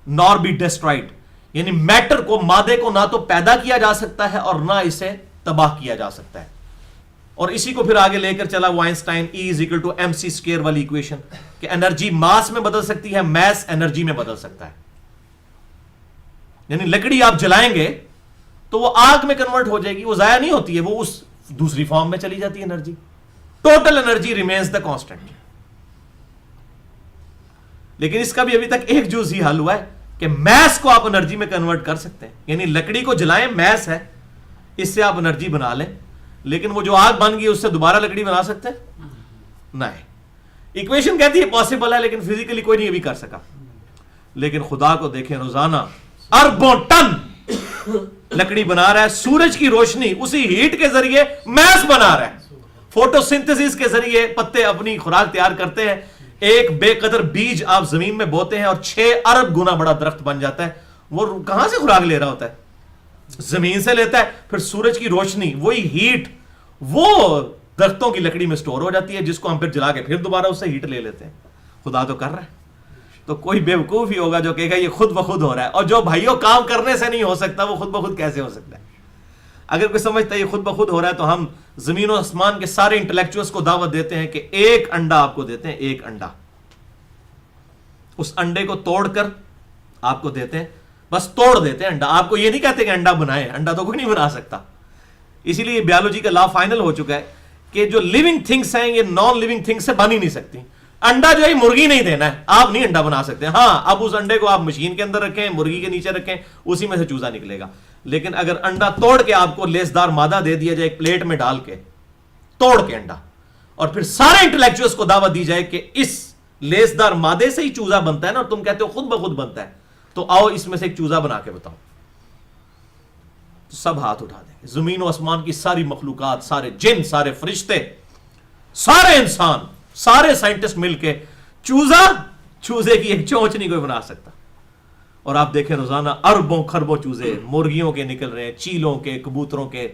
S1: nor be destroyed, یعنی میٹر کو، مادے کو نہ تو پیدا کیا جا سکتا ہے اور نہ اسے تباہ کیا جا سکتا ہے. اور اسی کو پھر آگے لے کر چلا وہ آئنسٹائن E=mc² والی ایکویشن، کہ انرجی ماس میں بدل سکتی ہے، میس انرجی میں بدل سکتا ہے. یعنی لکڑی آپ جلائیں گے تو وہ آگ میں کنورٹ ہو جائے گی، وہ ضائع نہیں ہوتی ہے، وہ اس دوسری فارم میں چلی جاتی ہے energy. Total energy remains the constant. لیکن اس کا بھی ابھی تک ایک جز ہی حل ہوا ہے کہ میس کو آپ انرجی میں کنورٹ کر سکتے ہیں. یعنی لکڑی کو جلائیں، میس ہے، اس سے آپ انرجی بنا لیں، لیکن وہ جو آگ بن گئی اس سے دوبارہ لکڑی بنا سکتے ہیں؟ نہیں. ایکویشن کہتی ہے پاسبل ہے، لیکن فزیکلی کوئی نہیں ابھی کر سکا. لیکن خدا کو دیکھیں، روزانہ اربوں ٹن لکڑی بنا رہا ہے، سورج کی روشنی اسی ہیٹ کے ذریعے میس بنا رہا ہے، فوٹو سنتھسس کے ذریعے پتے اپنی خوراک تیار کرتے ہیں. ایک بے قدر بیج آپ زمین میں بوتے ہیں اور 6 ارب گنا بڑا درخت بن جاتا ہے. وہ کہاں سے خوراک لے رہا ہوتا ہے؟ زمین سے لیتا ہے. پھر سورج کی روشنی، وہی ہیٹ وہ درختوں کی لکڑی میں سٹور ہو جاتی ہے، جس کو ہم پھر جلا کے پھر دوبارہ اس سے ہیٹ لے لیتے ہیں. خدا تو کر رہا ہے. تو کوئی بیوقوف ہی ہوگا جو کہے گا یہ خود بخود ہو رہا ہے. اور جو بھائیوں کام کرنے سے نہیں ہو سکتا وہ خود بخود کیسے ہو سکتا ہے؟ اگر کوئی سمجھتا ہے یہ خود بخود ہو رہا ہے تو ہم زمین و آسمان کے سارے انٹلیکچوئلز کو دعوت دیتے ہیں کہ ایک انڈا آپ کو دیتے ہیں، ایک انڈا. اس انڈے کو توڑ کر آپ کو دیتے ہیں، بس توڑ دیتے ہیں انڈا. آپ کو یہ نہیں کہتے کہ انڈا بنائیں، انڈا تو کوئی نہیں بنا سکتا. اسی لیے بیولوجی کا لا فائنل ہو چکا ہے کہ جو لیونگ تھنگس ہیں یہ نان لیونگ تھنگس سے بن ہی نہیں سکتی. انڈا جو ہے مرغی نہیں دینا ہے، آپ نہیں انڈا بنا سکتے. ہاں اب اس انڈے کو آپ مشین کے اندر رکھیں، مرغی کے نیچے رکھیں، اسی میں سے چوزا نکلے گا. لیکن اگر انڈا توڑ کے آپ کو لیسدار مادہ دے دیا جائے ایک پلیٹ میں ڈال کے، توڑ کے انڈا، اور پھر سارے انٹلیکچوئلز کو دعوت دی جائے کہ اس لیسدار مادے سے ہی چوزا بنتا ہے نا، اور تم کہتے ہو خود بخود بنتا ہے، تو آؤ اس میں سے ایک چوزا بنا کے بتاؤ، تو سب ہاتھ اٹھا دیں گے. زمین و آسمان کی ساری مخلوقات، سارے جن، سارے فرشتے، سارے انسان، سارے سائنٹسٹ مل کے چوزے کی ایک چونچ نہیں کوئی بنا سکتا. اور آپ دیکھیں روزانہ اربوں خربوں چوزے مرغیوں کے نکل رہے ہیں، چیلوں کے، کبوتروں کے.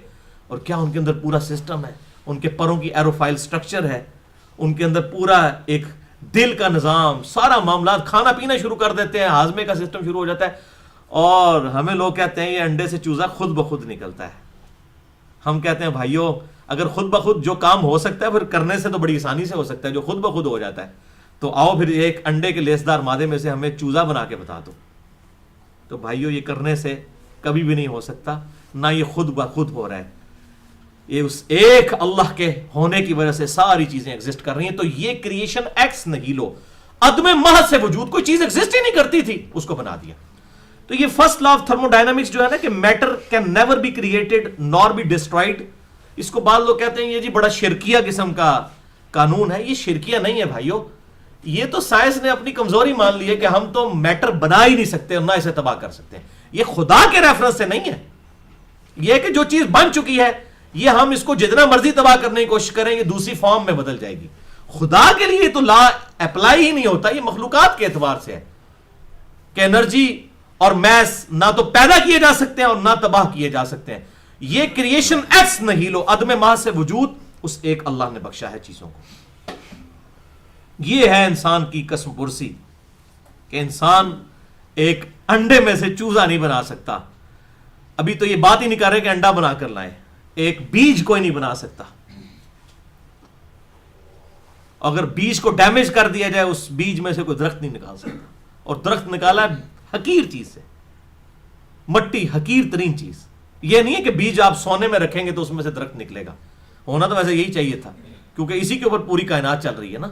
S1: اور کیا ان کے اندر پورا سسٹم ہے، ان کے پروں کی ایروفائل سٹرکچر ہے، ان کے اندر پورا ایک دل کا نظام، سارا معاملات، کھانا پینا شروع کر دیتے ہیں، ہاضمے کا سسٹم شروع ہو جاتا ہے. اور ہمیں لوگ کہتے ہیں یہ انڈے سے چوزا خود بخود نکلتا ہے. ہم کہتے ہیں بھائیو اگر خود بخود جو کام ہو سکتا ہے پھر کرنے سے تو بڑی آسانی سے ہو سکتا ہے، جو خود بخود ہو جاتا ہے تو آؤ پھر ایک انڈے کے لیسدار مادے میں سے ہمیں چوزا بنا کے بتا دو. تو بھائیو یہ کرنے سے کبھی بھی نہیں ہو سکتا، نہ یہ خود بخود ہو رہا ہے. یہ اس ایک اللہ کے ہونے کی وجہ سے ساری چیزیں ایگزسٹ کر رہی ہیں. تو یہ کریشن ایکس نہیلو، عدم محض سے وجود، کوئی چیز ایگزسٹ ہی نہیں کرتی تھی اس کو بنا دیا. تو یہ first law of thermodynamics جو ہے نا کہ matter can never be created nor be destroyed, اس کو بعض لوگ کہتے ہیں یہ جی بڑا شرکیہ قسم کا قانون ہے. یہ شرکیہ نہیں ہے بھائیو، یہ تو سائنس نے اپنی کمزوری مان لی ہے کہ ہم تو میٹر بنا ہی نہیں سکتے اور نہ اسے تباہ کر سکتے ہیں. یہ خدا کے ریفرنس سے نہیں ہے. یہ کہ جو چیز بن چکی ہے یہ ہم اس کو جتنا مرضی تباہ کرنے کی کوشش کریں یہ دوسری فارم میں بدل جائے گی. خدا کے لیے تو لا اپلائی ہی نہیں ہوتا. یہ مخلوقات کے اعتبار سے ہے کہ انرجی اور میس نہ تو پیدا کیے جا سکتے ہیں اور نہ تباہ کیے جا سکتے ہیں. یہ کریشن ایکس نہیلو، عدم محض سے وجود، اس ایک اللہ نے بخشا ہے چیزوں کو. یہ ہے انسان کی قسم پرسی کہ انسان ایک انڈے میں سے چوزا نہیں بنا سکتا. ابھی تو یہ بات ہی نہیں کر رہے کہ انڈا بنا کر لائیں، ایک بیج کوئی نہیں بنا سکتا. اگر بیج کو ڈیمیج کر دیا جائے اس بیج میں سے کوئی درخت نہیں نکال سکتا. اور درخت نکالا حقیر چیز سے، مٹی حقیر ترین چیز. یہ نہیں ہے کہ بیج آپ سونے میں رکھیں گے تو اس میں سے درخت نکلے گا. ہونا تو ویسے یہی چاہیے تھا کیونکہ اسی کے اوپر پوری کائنات چل رہی ہے نا.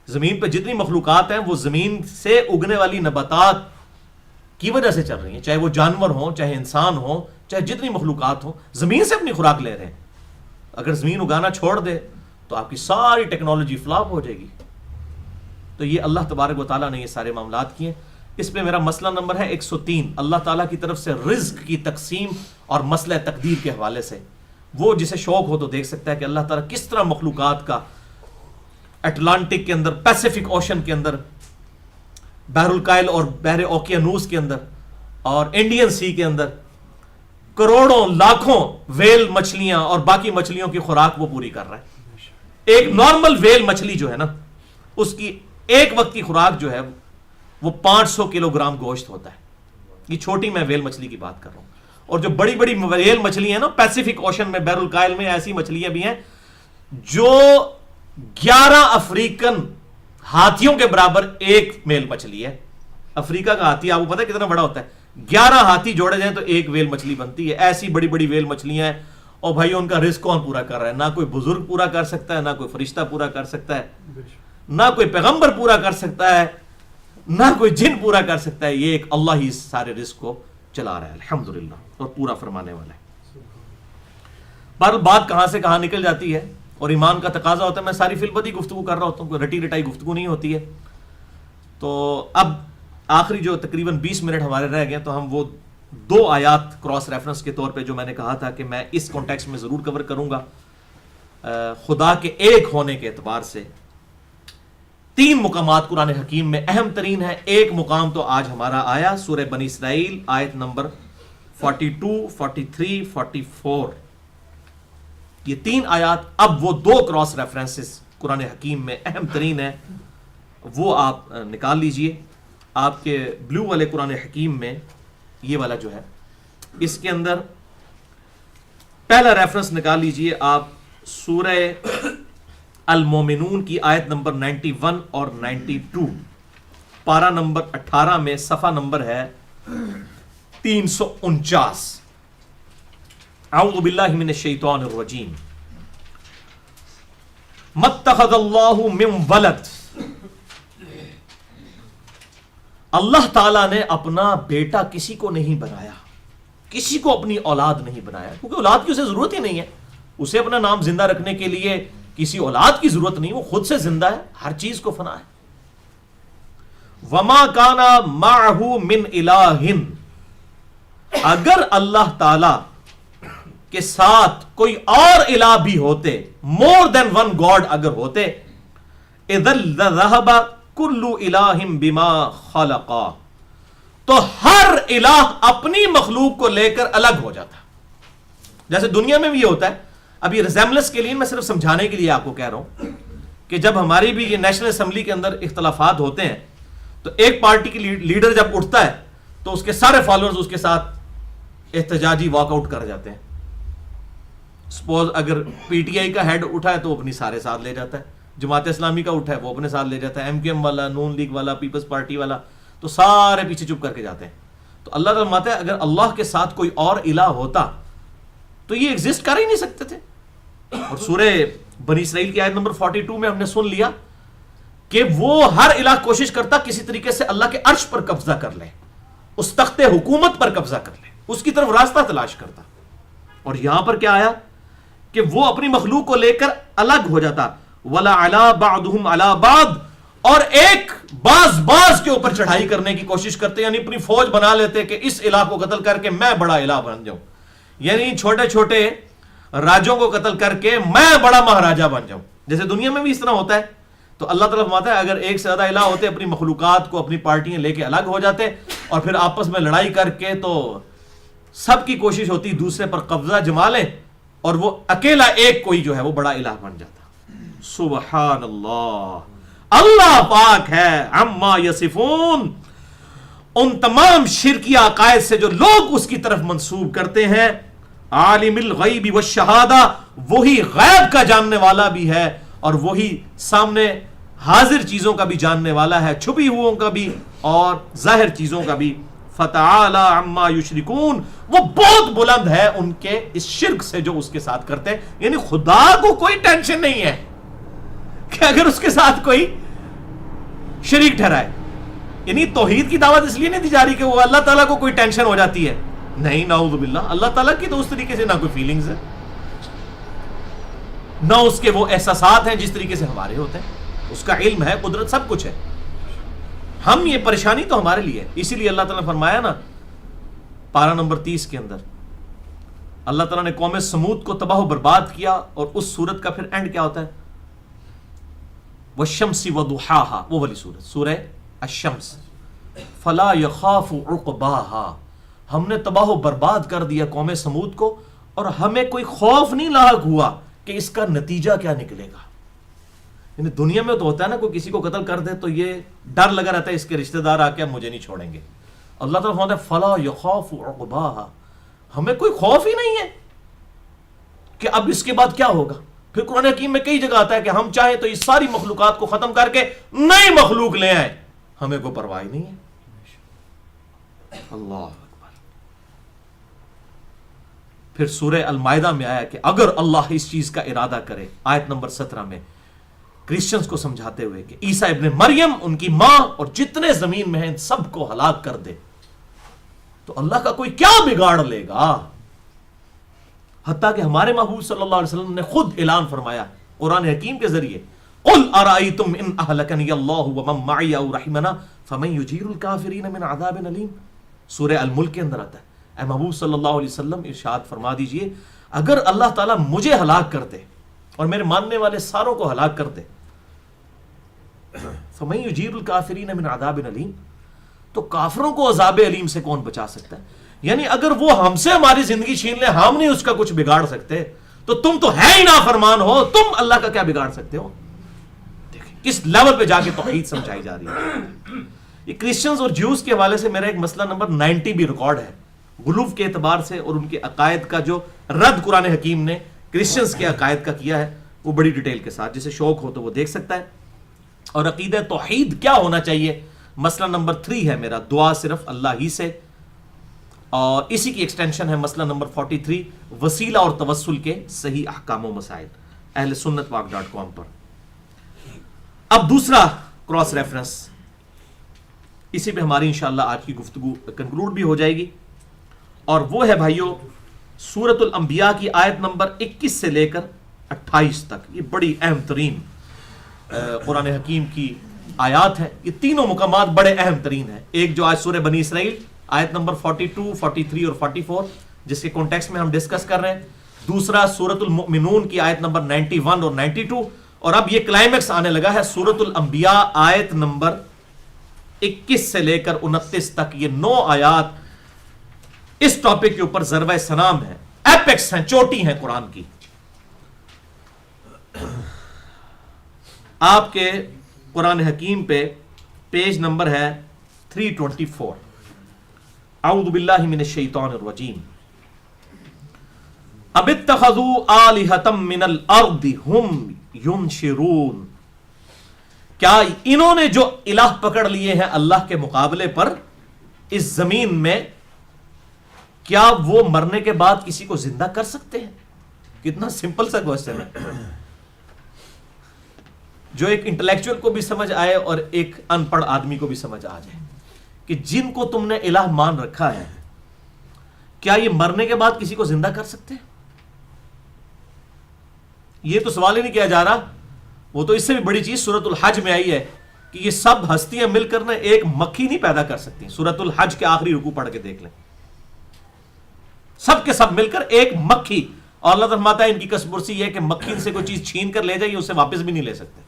S1: زمین پہ جتنی مخلوقات ہیں وہ زمین سے اگنے والی نباتات کی وجہ سے چل رہی ہیں، چاہے وہ جانور ہوں، چاہے انسان ہوں، چاہے جتنی مخلوقات ہوں، زمین سے اپنی خوراک لے رہے ہیں. اگر زمین اگانا چھوڑ دے تو آپ کی ساری ٹیکنالوجی فلاپ ہو جائے گی. تو یہ اللہ تبارک و تعالیٰ نے یہ سارے معاملات کیے. اس پہ میرا مسئلہ نمبر ہے 103، اللہ تعالیٰ کی طرف سے رزق کی تقسیم اور مسئلہ تقدیر کے حوالے سے. وہ جسے شوق ہو تو دیکھ سکتا ہے کہ اللہ تعالیٰ کس طرح مخلوقات کا اٹلانٹک کے اندر، پیسیفک اوشن کے اندر، بحر الکائل اور بحر اوقیانوس کے اندر اور انڈین سی کے اندر کروڑوں لاکھوں ویل مچھلیاں اور باقی مچھلیوں کی خوراک وہ پوری کر رہا ہے. ایک نارمل ویل مچھلی جو ہے نا اس کی ایک وقت کی خوراک جو ہے وہ 500 کلو گرام گوشت ہوتا ہے. یہ چھوٹی میں ویل مچھلی کی بات کر رہا ہوں. اور جو بڑی بڑی ویل مچھلی ہیں نا پیسیفک اوشن میں، بحر الکائل میں، ایسی مچھلیاں بھی ہیں جو 11 افریقن ہاتھیوں کے برابر ایک میل مچھلی ہے. افریقہ کا ہاتھی آپ کو پتہ ہے کتنا بڑا ہوتا ہے؟ 11 ہاتھی جوڑے جائیں تو ایک ویل مچھلی بنتی ہے. ایسی بڑی بڑی ویل مچھلیاں ہیں. اور بھائی ان کا رزق کون پورا کر رہا ہے؟ نہ کوئی بزرگ پورا کر سکتا ہے، نہ کوئی فرشتہ پورا کر سکتا ہے، نہ کوئی پیغمبر پورا کر سکتا ہے، نہ کوئی جن پورا کر سکتا ہے. یہ ایک اللہ ہی سارے رزق کو چلا رہا ہے الحمدللہ، اور پورا فرمانے والا ہے. پر بات کہاں سے کہاں نکل جاتی ہے اور ایمان کا تقاضا ہوتا ہے. میں ساری فلبتی گفتگو کر رہا ہوتا ہوں، کوئی رٹی رٹائی گفتگو نہیں ہوتی ہے. تو اب آخری جو تقریباً 20 منٹ ہمارے رہ گئے تو ہم وہ دو آیات کراس ریفرنس کے طور پہ جو میں نے کہا تھا کہ میں اس کانٹیکسٹ میں ضرور کور کروں گا. خدا کے ایک ہونے کے اعتبار سے تین مقامات قرآن حکیم میں اہم ترین ہے. ایک مقام تو آج ہمارا آیا سورہ بنی اسرائیل آیت نمبر 42, 43, 44. یہ تین آیات اب وہ دو کراس ریفرنسز قرآن حکیم میں اہم ترین ہے, وہ آپ نکال لیجئے. آپ کے بلو والے قرآن حکیم میں یہ والا جو ہے, اس کے اندر پہلا ریفرنس نکال لیجئے آپ سورہ المومنون کی آیت نمبر 91 اور 92, پارہ نمبر 18 میں صفحہ نمبر ہے 349. اعوذ باللہ من الشیطان الرجیم. مَتَّخَذَ اللَّهُ مِن وَلَدٍ, اللہ تعالیٰ نے اپنا بیٹا کسی کو نہیں بنایا, کسی کو اپنی اولاد نہیں بنایا, کیونکہ اولاد کی اسے ضرورت ہی نہیں ہے. اسے اپنا نام زندہ رکھنے کے لیے کسی اولاد کی ضرورت نہیں, وہ خود سے زندہ ہے, ہر چیز کو فنا ہے. وَمَا كَانَ مَعَهُ مِنْ إِلَٰهٍ, اگر اللہ تعالیٰ کے ساتھ کوئی اور الہ بھی ہوتے, مور دین ون گاڈ اگر ہوتے, اِذَا لَذَهَبَ كُلُّ إِلَٰهٍ بِمَا خَلَقَ, تو ہر الہ اپنی مخلوق کو لے کر الگ ہو جاتا. جیسے دنیا میں بھی یہ ہوتا ہے. اب یہ ریزیمبلنس کے لیے میں صرف سمجھانے کے لیے آپ کو کہہ رہا ہوں کہ جب ہماری بھی یہ نیشنل اسمبلی کے اندر اختلافات ہوتے ہیں تو ایک پارٹی کی لیڈر جب اٹھتا ہے تو اس کے سارے فالوورز اس کے ساتھ احتجاجی واک آؤٹ کر جاتے ہیں. سپوز اگر پی ٹی آئی کا ہیڈ اٹھا ہے تو وہ اپنی سارے ساتھ لے جاتا ہے, جماعت اسلامی کا اٹھا ہے وہ اپنے ساتھ لے جاتا ہے, ایم کیو ایم والا, نون لیگ والا, پیپلز پارٹی والا, تو سارے پیچھے چپ کر کے جاتے ہیں. تو اللہ تعالیٰ فرماتا ہے اگر اللہ کے ساتھ کوئی اور الہ ہوتا تو یہ ایگزسٹ کر ہی نہیں سکتے تھے. اور سورہ بنی اسرائیل کی آیت نمبر 42 میں ہم نے سن لیا کہ وہ ہر الہ کوشش کرتا کسی طریقے سے اللہ کے عرش پر قبضہ کر لے, اس تخت حکومت پر قبضہ کر لے, اس کی طرف راستہ تلاش کرتا. اور یہاں پر کیا آیا کہ وہ اپنی مخلوق کو لے کر الگ ہو جاتا. وَلَا عَلَىٰ بَعْضُهُمْ عَلَىٰ بَعْضٍ, اور ایک باز کے اوپر چڑھائی کرنے کی کوشش کرتے, یعنی اپنی فوج بنا لیتے کہ اس الہ کو قتل کر کے میں بڑا الہ بن جاؤں, یعنی چھوٹے چھوٹے راجوں کو قتل کر کے میں بڑا مہاراجہ بن جاؤں. جیسے دنیا میں بھی اس طرح ہوتا ہے. تو اللہ تعالیٰ فرماتا ہے اگر ایک سے زیادہ الہ ہوتے اپنی مخلوقات کو, اپنی پارٹیاں لے کے الگ ہو جاتے اور پھر آپس میں لڑائی کر کے تو سب کی کوشش ہوتی دوسرے پر قبضہ جما لیں اور وہ اکیلا ایک کوئی جو ہے وہ بڑا الہ بن جاتا. سبحان اللہ, اللہ پاک ہے عما یصفون, ان تمام شرکی عقائد سے جو لوگ اس کی طرف منسوب کرتے ہیں. عالم الغیب والشہادہ, وہی غیب کا جاننے والا بھی ہے اور وہی سامنے حاضر چیزوں کا بھی جاننے والا ہے, چھپی ہوئوں کا بھی اور ظاہر چیزوں کا بھی. فتعالی عما یشرکون, وہ بہت بلند ہے ان کے اس شرک سے جو اس کے ساتھ کرتے ہیں. یعنی خدا کو کوئی ٹینشن نہیں ہے کہ اگر اس کے ساتھ کوئی شریک ٹھہرائے. یعنی توحید کی دعوت اس لیے نہیں دی جا رہی کہ وہ اللہ تعالیٰ کو کوئی ٹینشن ہو جاتی ہے, نہیں, نعوذ باللہ. اللہ تعالیٰ کی تو اس طریقے سے نہ کوئی فیلنگز ہے, نہ اس کے وہ احساسات ہیں جس طریقے سے ہمارے ہوتے ہیں. اس کا علم ہے, قدرت, سب کچھ ہے. ہم یہ پریشانی تو ہمارے لیے ہے. اسی لیے اللہ تعالیٰ نے فرمایا نا پارہ نمبر 30 کے اندر, اللہ تعالیٰ نے قوم سمود کو تباہ و برباد کیا اور اس سورت کا پھر اینڈ کیا ہوتا ہے, وَالشَّمْسِ وَضُحَاهَا, وہ والی سورت, سورہ الشمس. فَلَا يَخَافُ عُقْبَاهَا, ہم نے تباہ و برباد کر دیا قوم سمود کو اور ہمیں کوئی خوف نہیں لاحق ہوا کہ اس کا نتیجہ کیا نکلے گا. یعنی دنیا میں تو ہوتا ہے نا, کوئی کسی کو قتل کر دے تو یہ ڈر لگا رہتا ہے اس کے رشتہ دار آ کے مجھے نہیں چھوڑیں گے. اللہ تعالیٰ فرماتا ہے فلا یخاف عقباہا, ہمیں کوئی خوف ہی نہیں ہے کہ اب اس کے بعد کیا ہوگا. پھر قرآن حکیم میں کئی جگہ آتا ہے کہ ہم چاہیں تو اس ساری مخلوقات کو ختم کر کے نئی مخلوق لے آئیں, ہمیں کوئی پرواہ نہیں ہے. اللہ اکبر. پھر سورہ المائدہ میں آیا کہ اگر اللہ اس چیز کا ارادہ کرے, آیت نمبر 17 میں کرسچنز کو سمجھاتے ہوئے کہ عیسیٰ ابن مریم, ان کی ماں اور جتنے زمین میں ہیں سب کو ہلاک کر دے, تو اللہ کا کوئی کیا بگاڑ لے گا. حتیٰ کہ ہمارے محبوب صلی اللہ علیہ وسلم نے خود اعلان فرمایا قرآن حکیم کے ذریعے, قل ارائیتم ان اہلکنی اللہ ومن معی او رحمنا فمن یجیر الکافرین من عذاب علیم. سورہ الملک کے اندر آتا ہے اے محبوب صلی اللہ علیہ وسلم ارشاد فرما دیجئے اگر اللہ تعالیٰ مجھے ہلاک کر دے اور میرے ماننے والے ساروں کو ہلاک کر دے فَمَن يُجِيرُ الْكَافِرِينَ مِنْ عَذَابٍ أَلِيمٍ، تو کافروں کو عذاب علیم سے کون بچا سکتا ہے؟ یعنی اگر وہ ہم سے ہماری زندگی چھین لے ہم نہیں اس کا کچھ بگاڑ سکتے، تو تم تو ہے ہی نافرمان ہو، تم اللہ کا کیا بگاڑ سکتے ہو؟ دیکھیں کس لیول پہ جا کے توحید سمجھائی جا رہی ہے۔ یہ کرسچنز اور جیوز کے حوالے سے میرا ایک مسئلہ نمبر 90 بھی ریکارڈ ہے، غلو کے اعتبار سے اور ان کے عقائد کا جو رد قرآن حکیم نے کرسچنز کے عقائد کا کیا ہے وہ بڑی ڈیٹیل کے ساتھ، جسے شوق ہو تو وہ دیکھ سکتا ہے۔ اور عقیدہ توحید کیا ہونا چاہیے، مسئلہ نمبر 3 ہے میرا، دعا صرف اللہ ہی سے، اور اسی کی ایکسٹینشن ہے مسئلہ نمبر 43 وسیلہ اور توسل کے صحیح احکام و مسائل، اہل سنت واق.com پر۔ اب دوسرا کراس ریفرنس، اسی پہ ہماری انشاءاللہ آج کی گفتگو کنکلوڈ بھی ہو جائے گی، اور وہ ہے بھائیو سورۃ الانبیاء کی آیت نمبر 21 سے لے کر 28 تک۔ یہ بڑی اہم ترین قرآن حکیم کی آیات ہیں، یہ تینوں مقامات بڑے اہم ترین ہیں۔ ایک جو آج سورہ بنی اسرائیل آیت نمبر 42، 43 اور 44 جس کے کانٹیکسٹ میں ہم ڈسکس کر رہے ہیں، دوسرا سورۃ المؤمنون کی آیت نمبر 91 اور 92، اور اب یہ کلائمیکس آنے لگا ہے سورۃ الانبیاء آیت نمبر 21 سے لے کر 29 تک۔ یہ 9 آیات اس ٹاپک کے اوپر ضربہ سلام ہے، ایپیکس ہیں، چوٹی ہیں قرآن کی۔ آپ کے قرآن حکیم پہ پیج نمبر ہے 324۔ اعوذ باللہ من الشیطان الرجیم۔ اب اتخذوا آلہۃ من الارض ہم ینشرون، کیا انہوں نے جو الہ پکڑ لیے ہیں اللہ کے مقابلے پر اس زمین میں، کیا وہ مرنے کے بعد کسی کو زندہ کر سکتے ہیں؟ کتنا سمپل سا کوسچن ہے، جو ایک انٹلیکچوئل کو بھی سمجھ آئے اور ایک ان پڑھ آدمی کو بھی سمجھ آ جائے کہ جن کو تم نے الہ مان رکھا ہے کیا یہ مرنے کے بعد کسی کو زندہ کر سکتے ہیں؟ یہ تو سوال ہی نہیں کیا جا رہا، وہ تو اس سے بھی بڑی چیز سورۃ الحج میں آئی ہے کہ یہ سب ہستیاں مل کر نہ ایک مکھی نہیں پیدا کر سکتی۔ سورۃ الحج کے آخری رکوع پڑھ کے دیکھ لیں، سب کے سب مل کر ایک مکھی، اور اللہ فرماتا ہے ان کی کسبرسی یہ ہے کہ مکھی ان سے کوئی چیز چھین کر لے جائے اسے واپس بھی نہیں لے سکتے،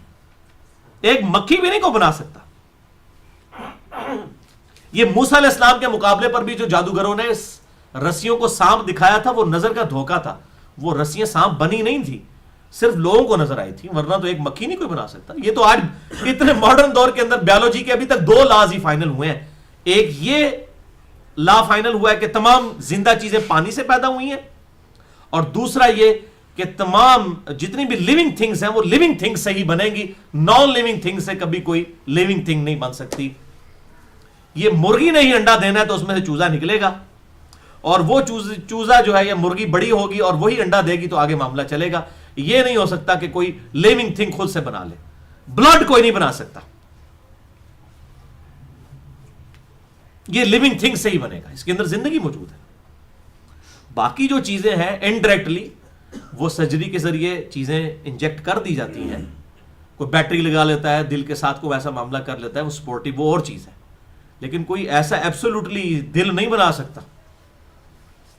S1: ایک مکھی بھی نہیں کو بنا سکتا۔ یہ موسیٰ علیہ السلام کے مقابلے پر بھی جو جادوگروں نے رسیوں کو سانپ دکھایا تھا وہ نظر کا دھوکہ تھا، وہ رسیاں سانپ بنی نہیں تھی، صرف لوگوں کو نظر آئی تھی، ورنہ تو ایک مکھی نہیں کوئی بنا سکتا۔ یہ تو آج اتنے ماڈرن دور کے اندر بیولوجی کے ابھی تک 2 لاز ہی فائنل ہوئے ہیں، ایک یہ لا فائنل ہوا ہے کہ تمام زندہ چیزیں پانی سے پیدا ہوئی ہیں، اور دوسرا یہ کہ تمام جتنی بھی لیونگ تھنگز ہیں وہ لیونگ تھنگ سے ہی بنیں گی، نان لیونگ تھنگ سے کبھی کوئی لیونگ تھنگ نہیں بن سکتی۔ یہ مرغی نے ہی انڈا دینا ہے تو اس میں سے چوزا نکلے گا، اور وہ چوزا جو ہے یہ مرغی بڑی ہوگی اور وہی انڈا دے گی تو آگے معاملہ چلے گا۔ یہ نہیں ہو سکتا کہ کوئی لیونگ تھنگ خود سے بنا لے، بلڈ کوئی نہیں بنا سکتا، یہ لیونگ تھنگ سے ہی بنے گا، اس کے اندر زندگی موجود ہے۔ باقی جو چیزیں ہیں انڈائریکٹلی وہ سرجری کے ذریعے چیزیں انجیکٹ کر دی جاتی ہیں، کوئی بیٹری لگا لیتا ہے دل کے ساتھ، کوئی ایسا معاملہ کر لیتا ہے، وہ سپورٹیو وہ اور چیز ہے، لیکن کوئی ایسا ایبسولوٹلی دل نہیں بنا سکتا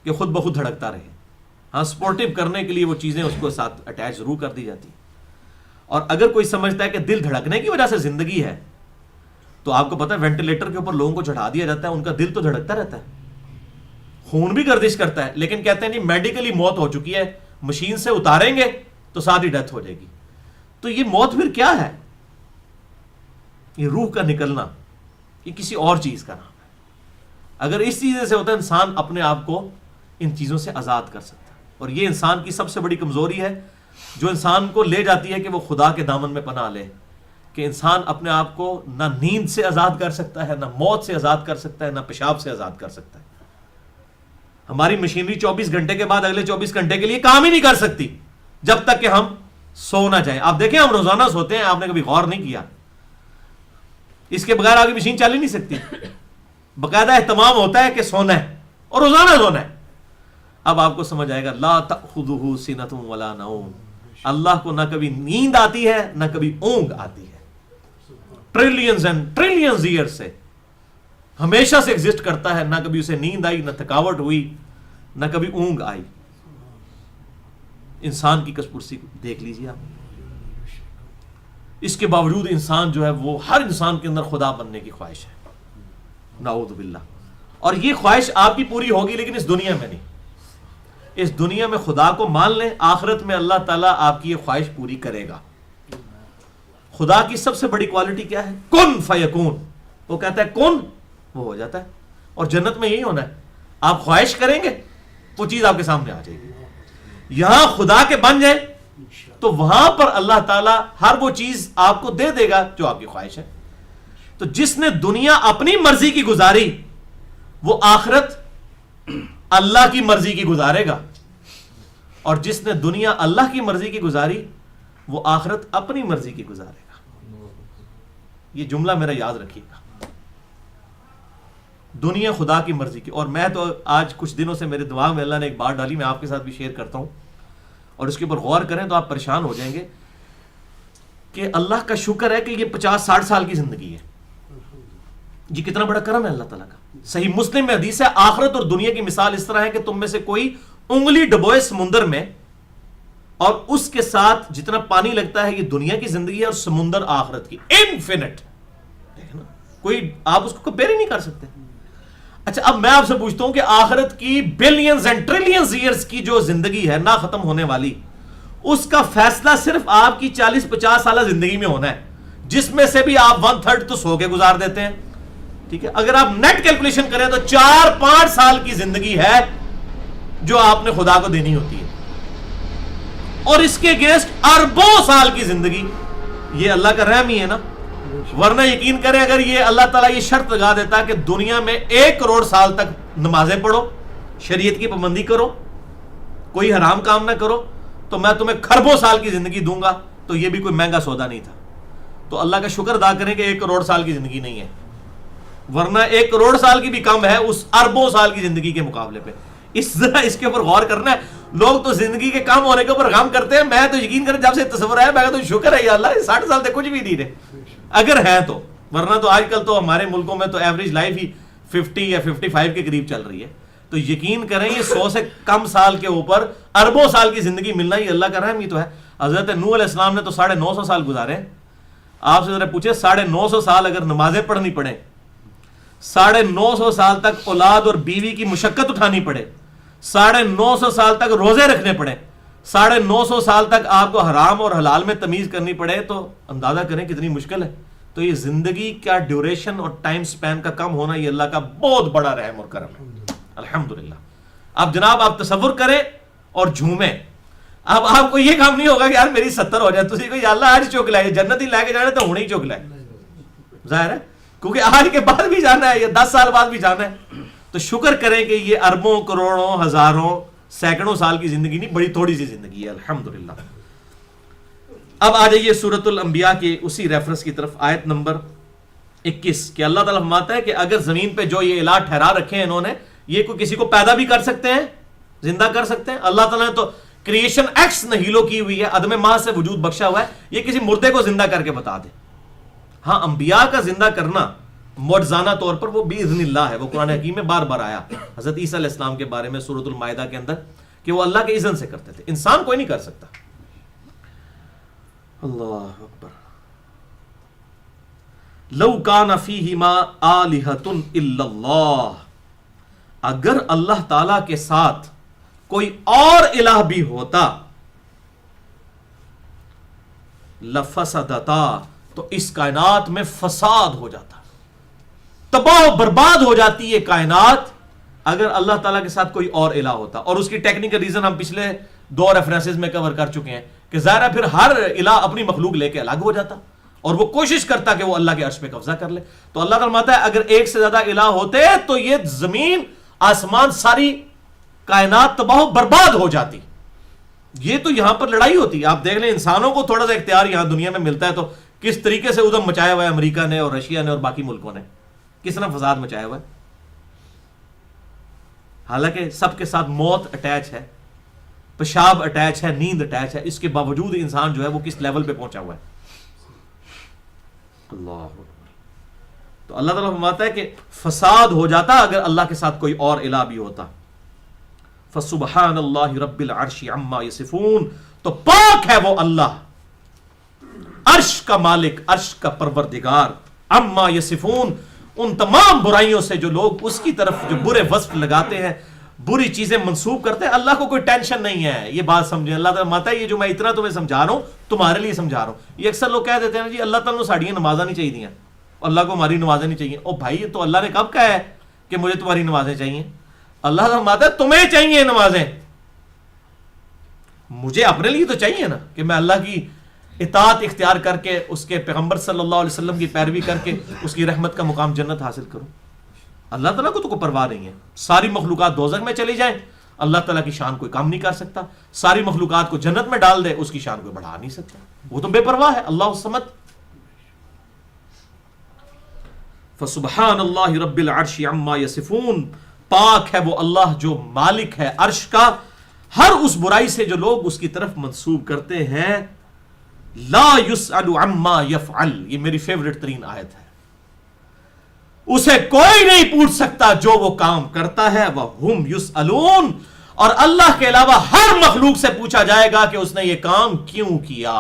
S1: کہ خود بخود دھڑکتا رہے۔ ہاں سپورٹیو کرنے کے لیے وہ چیزیں اس کو ساتھ اٹیچ ضرور کر دی جاتی، اور اگر کوئی سمجھتا ہے کہ دل دھڑکنے کی وجہ سے زندگی ہے تو آپ کو پتا ہے وینٹیلیٹر کے اوپر لوگوں کو چڑھا دیا جاتا ہے، ان کا دل تو دھڑکتا رہتا ہے، خون بھی گردش کرتا ہے، لیکن کہتے ہیں نہیں میڈیکلی موت ہو چکی ہے، مشین سے اتاریں گے تو ساتھ ہی ڈیتھ ہو جائے گی۔ تو یہ موت پھر کیا ہے؟ یہ روح کا نکلنا، یہ کسی اور چیز کا نام ہے۔ اگر اس چیز سے ہوتا ہے انسان اپنے آپ کو ان چیزوں سے آزاد کر سکتا ہے، اور یہ انسان کی سب سے بڑی کمزوری ہے جو انسان کو لے جاتی ہے کہ وہ خدا کے دامن میں پناہ لے، کہ انسان اپنے آپ کو نہ نیند سے آزاد کر سکتا ہے، نہ موت سے آزاد کر سکتا ہے، نہ پیشاب سے آزاد کر سکتا ہے۔ ہماری مشینری 24 گھنٹے کے بعد اگلے 24 گھنٹے کے لیے کام ہی نہیں کر سکتی جب تک کہ ہم سو نہ جائیں۔ آپ دیکھیں ہم روزانہ سوتے ہیں، آپ نے کبھی غور نہیں کیا، اس کے بغیر آگے مشین چل ہی نہیں سکتی، باقاعدہ اہتمام ہوتا ہے کہ سونا ہے اور روزانہ سونا ہے۔ اب آپ کو سمجھ آئے گا لا تأخذہ سنۃ ولا نوم، اللہ کو نہ کبھی نیند آتی ہے نہ کبھی اونگ آتی ہے، ٹریلینز اینڈ ٹریلینز ایئر سے ہمیشہ سے ایگزسٹ کرتا ہے، نہ کبھی اسے نیند آئی، نہ تھکاوٹ ہوئی، نہ کبھی اونگ آئی. انسان کی کسپرسی کو دیکھ لیجیے آپ. اس کے باوجود انسان جو ہے وہ ہر انسان کے اندر خدا بننے کی خواہش ہے، نعوذ باللہ. اور یہ خواہش آپ کی پوری ہوگی لیکن اس دنیا میں نہیں. اس دنیا میں خدا کو مان لیں، آخرت میں اللہ تعالیٰ آپ کی یہ خواہش پوری کرے گا. خدا کی سب سے بڑی کوالٹی کیا ہے؟ کن فیکون. وہ کہتا ہے کن، وہ ہو جاتا ہے. اور جنت میں یہی ہونا ہے، آپ خواہش کریں گے وہ چیز آپ کے سامنے آ جائے گی. یہاں خدا کے بن جائیں تو وہاں پر اللہ تعالیٰ ہر وہ چیز آپ کو دے دے گا جو آپ کی خواہش ہے. تو جس نے دنیا اپنی مرضی کی گزاری وہ آخرت اللہ کی مرضی کی گزارے گا، اور جس نے دنیا اللہ کی مرضی کی گزاری وہ آخرت اپنی مرضی کی گزارے گا. یہ جملہ میرا یاد رکھیے گا، دنیا خدا کی مرضی کی. اور میں تو آج کچھ دنوں سے میرے دماغ میں اللہ نے ایک بات ڈالی، میں آپ کے ساتھ بھی شیئر کرتا ہوں، اور اس کے اوپر غور کریں تو آپ پریشان ہو جائیں گے کہ اللہ کا شکر ہے کہ یہ 50-60 سال کی زندگی ہے. یہ کتنا بڑا کرم ہے اللہ تعالیٰ کا. صحیح مسلم میں حدیث ہے، آخرت اور دنیا کی مثال اس طرح ہے کہ تم میں سے کوئی انگلی ڈبوئے سمندر میں اور اس کے ساتھ جتنا پانی لگتا ہے، یہ دنیا کی زندگی ہے اور سمندر آخرت کی انفینٹ. کوئی آپ اس کو کمپیئر ہی نہیں کر سکتے. اچھا اب میں آپ سے پوچھتا ہوں کہ آخرت کی بلینز اینڈ ٹریلینز ایئرز کی جو زندگی ہے نہ ختم ہونے والی، اس کا فیصلہ صرف آپ کی 40-50 سالہ زندگی میں ہونا ہے، جس میں سے بھی آپ 1/3 تو سو کے گزار دیتے ہیں. ٹھیک ہے، اگر آپ نیٹ کیلکولیشن کریں تو 4-5 سال کی زندگی ہے جو آپ نے خدا کو دینی ہوتی ہے، اور اس کے اگینسٹ اربوں سال کی زندگی. یہ اللہ کا رحم ہی ہے نا. ورنہ یقین کریں اگر یہ اللہ تعالیٰ یہ شرط لگا دیتا کہ دنیا میں 1 کروڑ سال تک نمازیں پڑھو، شریعت کی پابندی کرو، کوئی حرام کام نہ کرو، تو میں تمہیں کھربوں سال کی زندگی دوں گا، تو یہ بھی کوئی مہنگا سودا نہیں تھا. تو اللہ کا شکر ادا کریں کہ 1 کروڑ سال کی زندگی نہیں ہے، ورنہ 1 کروڑ سال کی بھی کم ہے اس اربوں سال کی زندگی کے مقابلے پہ. اس کے اوپر غور کرنا ہے. لوگ تو زندگی کے کم ہونے کے اوپر غم کرتے ہیں، میں تو یقین کریں جب سے تصور آیا میں کہتا ہوں شکر ہے یا اللہ 60 سال تک کچھ بھی نہیں رہے اگر ہے تو. ورنہ تو آج کل تو ہمارے ملکوں میں تو ایوریج لائف ہی 50 یا 55 کے قریب چل رہی ہے. تو یقین کریں یہ 100 سے کم سال کے اوپر اربوں سال کی زندگی ملنا یہ اللہ کا رحم ہی تو ہے. حضرت نوح علیہ السلام نے تو 950 سال گزارے. آپ سے ذرا پوچھے 950 سال اگر نمازیں پڑھنی پڑے، 950 سال تک اولاد اور بیوی کی مشقت اٹھانی پڑے، 950 سال تک روزے رکھنے پڑے، 950 سال تک آپ کو حرام اور حلال میں تمیز کرنی پڑے، تو اندازہ کریں کتنی مشکل ہے. تو یہ زندگی کا ڈیوریشن اور ٹائم سپین کا کم ہونا یہ اللہ کا بہت بڑا رحم اور کرم ہے، الحمدللہ. اب جناب آپ تصور کریں اور جھومیں. اب آپ کو یہ کام نہیں ہوگا کہ یار میری 70 ہو جائے، تسی کو یا اللہ آج چوک لائے، جنت ہی لے کے جانا تو ہونے ہی چوک لائے، ظاہر ہے کیونکہ آج کے بعد بھی جانا ہے یا 10 سال بعد بھی جانا ہے. تو شکر کریں کہ یہ اربوں کروڑوں ہزاروں سینکڑوں سال کی زندگی نہیں، بڑی تھوڑی سی زندگی ہے الحمدللہ. اب آ جائیے سورۃ الانبیاء کے اسی ریفرنس کی طرف، آیت نمبر 21 کہ اللہ تعالیٰ فرماتا ہے کہ اگر زمین پہ جو یہ الہ ٹھہرا رکھے ہیں انہوں نے، یہ کوئی کسی کو پیدا بھی کر سکتے ہیں، زندہ کر سکتے ہیں. اللہ تعالیٰ نے تو کریشن ایکس نہیلو کی ہوئی ہے، عدم محض سے وجود بخشا ہوا ہے. یہ کسی مردے کو زندہ کر کے بتا دے. ہاں انبیاء کا زندہ کرنا معجزانہ طور پر وہ باذن اللہ ہے، وہ قرآن حکیم میں بار بار آیا. حضرت عیسیٰ علیہ السلام کے بارے میں سورۃ المائدہ کے اندر کہ وہ اللہ کے اذن سے کرتے تھے، انسان کوئی نہیں کر سکتا. اللہ اکبر. لو کان فیہما آلہۃ الا اللہ، اگر اللہ تعالی کے ساتھ کوئی اور الہ بھی ہوتا، لفسدتا، تو اس کائنات میں فساد ہو جاتا، تباہ و برباد ہو جاتی یہ کائنات اگر اللہ تعالیٰ کے ساتھ کوئی اور الہ ہوتا. اور اس کی ٹیکنیکل ریزن ہم پچھلے 2 ریفرنسز میں کور کر چکے ہیں کہ ظاہر ہے پھر ہر الہ اپنی مخلوق لے کے الگ ہو جاتا اور وہ کوشش کرتا کہ وہ اللہ کے عرش پہ قبضہ کر لے. تو اللہ تعالیٰ فرماتا ہے اگر ایک سے زیادہ الہ ہوتے تو یہ زمین آسمان ساری کائنات تباہ و برباد ہو جاتی. یہ تو یہاں پر لڑائی ہوتی ہے. آپ دیکھ لیں انسانوں کو تھوڑا سا اختیار یہاں دنیا میں ملتا ہے تو کس طریقے سے ادھم مچایا ہوا ہے امریکہ نے اور رشیا نے اور باقی ملکوں نے، کس طرح فساد مچایا ہوا ہے. حالانکہ سب کے ساتھ موت اٹیچ ہے، پیشاب اٹیچ ہے، نیند اٹیچ ہے، اس کے باوجود انسان جو ہے وہ کس لیول پہ پہنچا ہوا ہے. اللہ تو اللہ تعالیٰ فرماتا ہے کہ فساد ہو جاتا اگر اللہ کے ساتھ کوئی اور الہ بھی ہوتا. فسبحان اللہ رب العرش عما یصفون، تو پاک ہے وہ اللہ، عرش کا مالک، عرش کا پروردگار، عما یصفون، ان تمام برائیوں سے جو لوگ اس کی طرف جو برے وصف لگاتے ہیں، بری چیزیں منسوب کرتے ہیں. اللہ کو کوئی ٹینشن نہیں ہے، یہ بات سمجھیں. اللہ تعالیٰ ماتا ہے یہ جو میں اتنا تمہیں سمجھا رہا ہوں تمہارے لیے سمجھا رہا ہوں. یہ اکثر لوگ کہہ دیتے ہیں جی اللہ تعالیٰ نے ساڑیاں نمازاں نہیں چاہیے، اللہ کو ہماری نمازیں نہیں چاہیے. او بھائی تو اللہ نے کب کہا ہے کہ مجھے تمہاری نمازیں چاہیے؟ اللہ تعالیٰ ماتا ہے تمہیں چاہیے نمازیں، مجھے اپنے لیے تو چاہیے نا کہ میں اللہ کی اطاعت اختیار کر کے اس کے پیغمبر صلی اللہ علیہ وسلم کی پیروی کر کے اس کی رحمت کا مقام جنت حاصل کروں. اللہ تعالیٰ کو تو کوئی پرواہ نہیں ہے. ساری مخلوقات دوزخ میں چلی جائیں اللہ تعالیٰ کی شان کوئی کم نہیں کر سکتا. ساری مخلوقات کو جنت میں ڈال دے اس کی شان کوئی بڑھا نہیں سکتا. وہ تو بے پرواہ ہے. اللہ الصمد. فسبحان اللہ رب العرش عما یصفون، پاک ہے وہ اللہ جو مالک ہے عرش کا ہر اس برائی سے جو لوگ اس کی طرف منسوب کرتے ہیں. لا یسأل عما یفعل، یہ میری فیورٹ ترین آیت ہے. اسے کوئی نہیں پوچھ سکتا جو وہ کام کرتا ہے. وَهُمْ يُسْأَلُونَ، اور اللہ کے علاوہ ہر مخلوق سے پوچھا جائے گا کہ اس نے یہ کام کیوں کیا.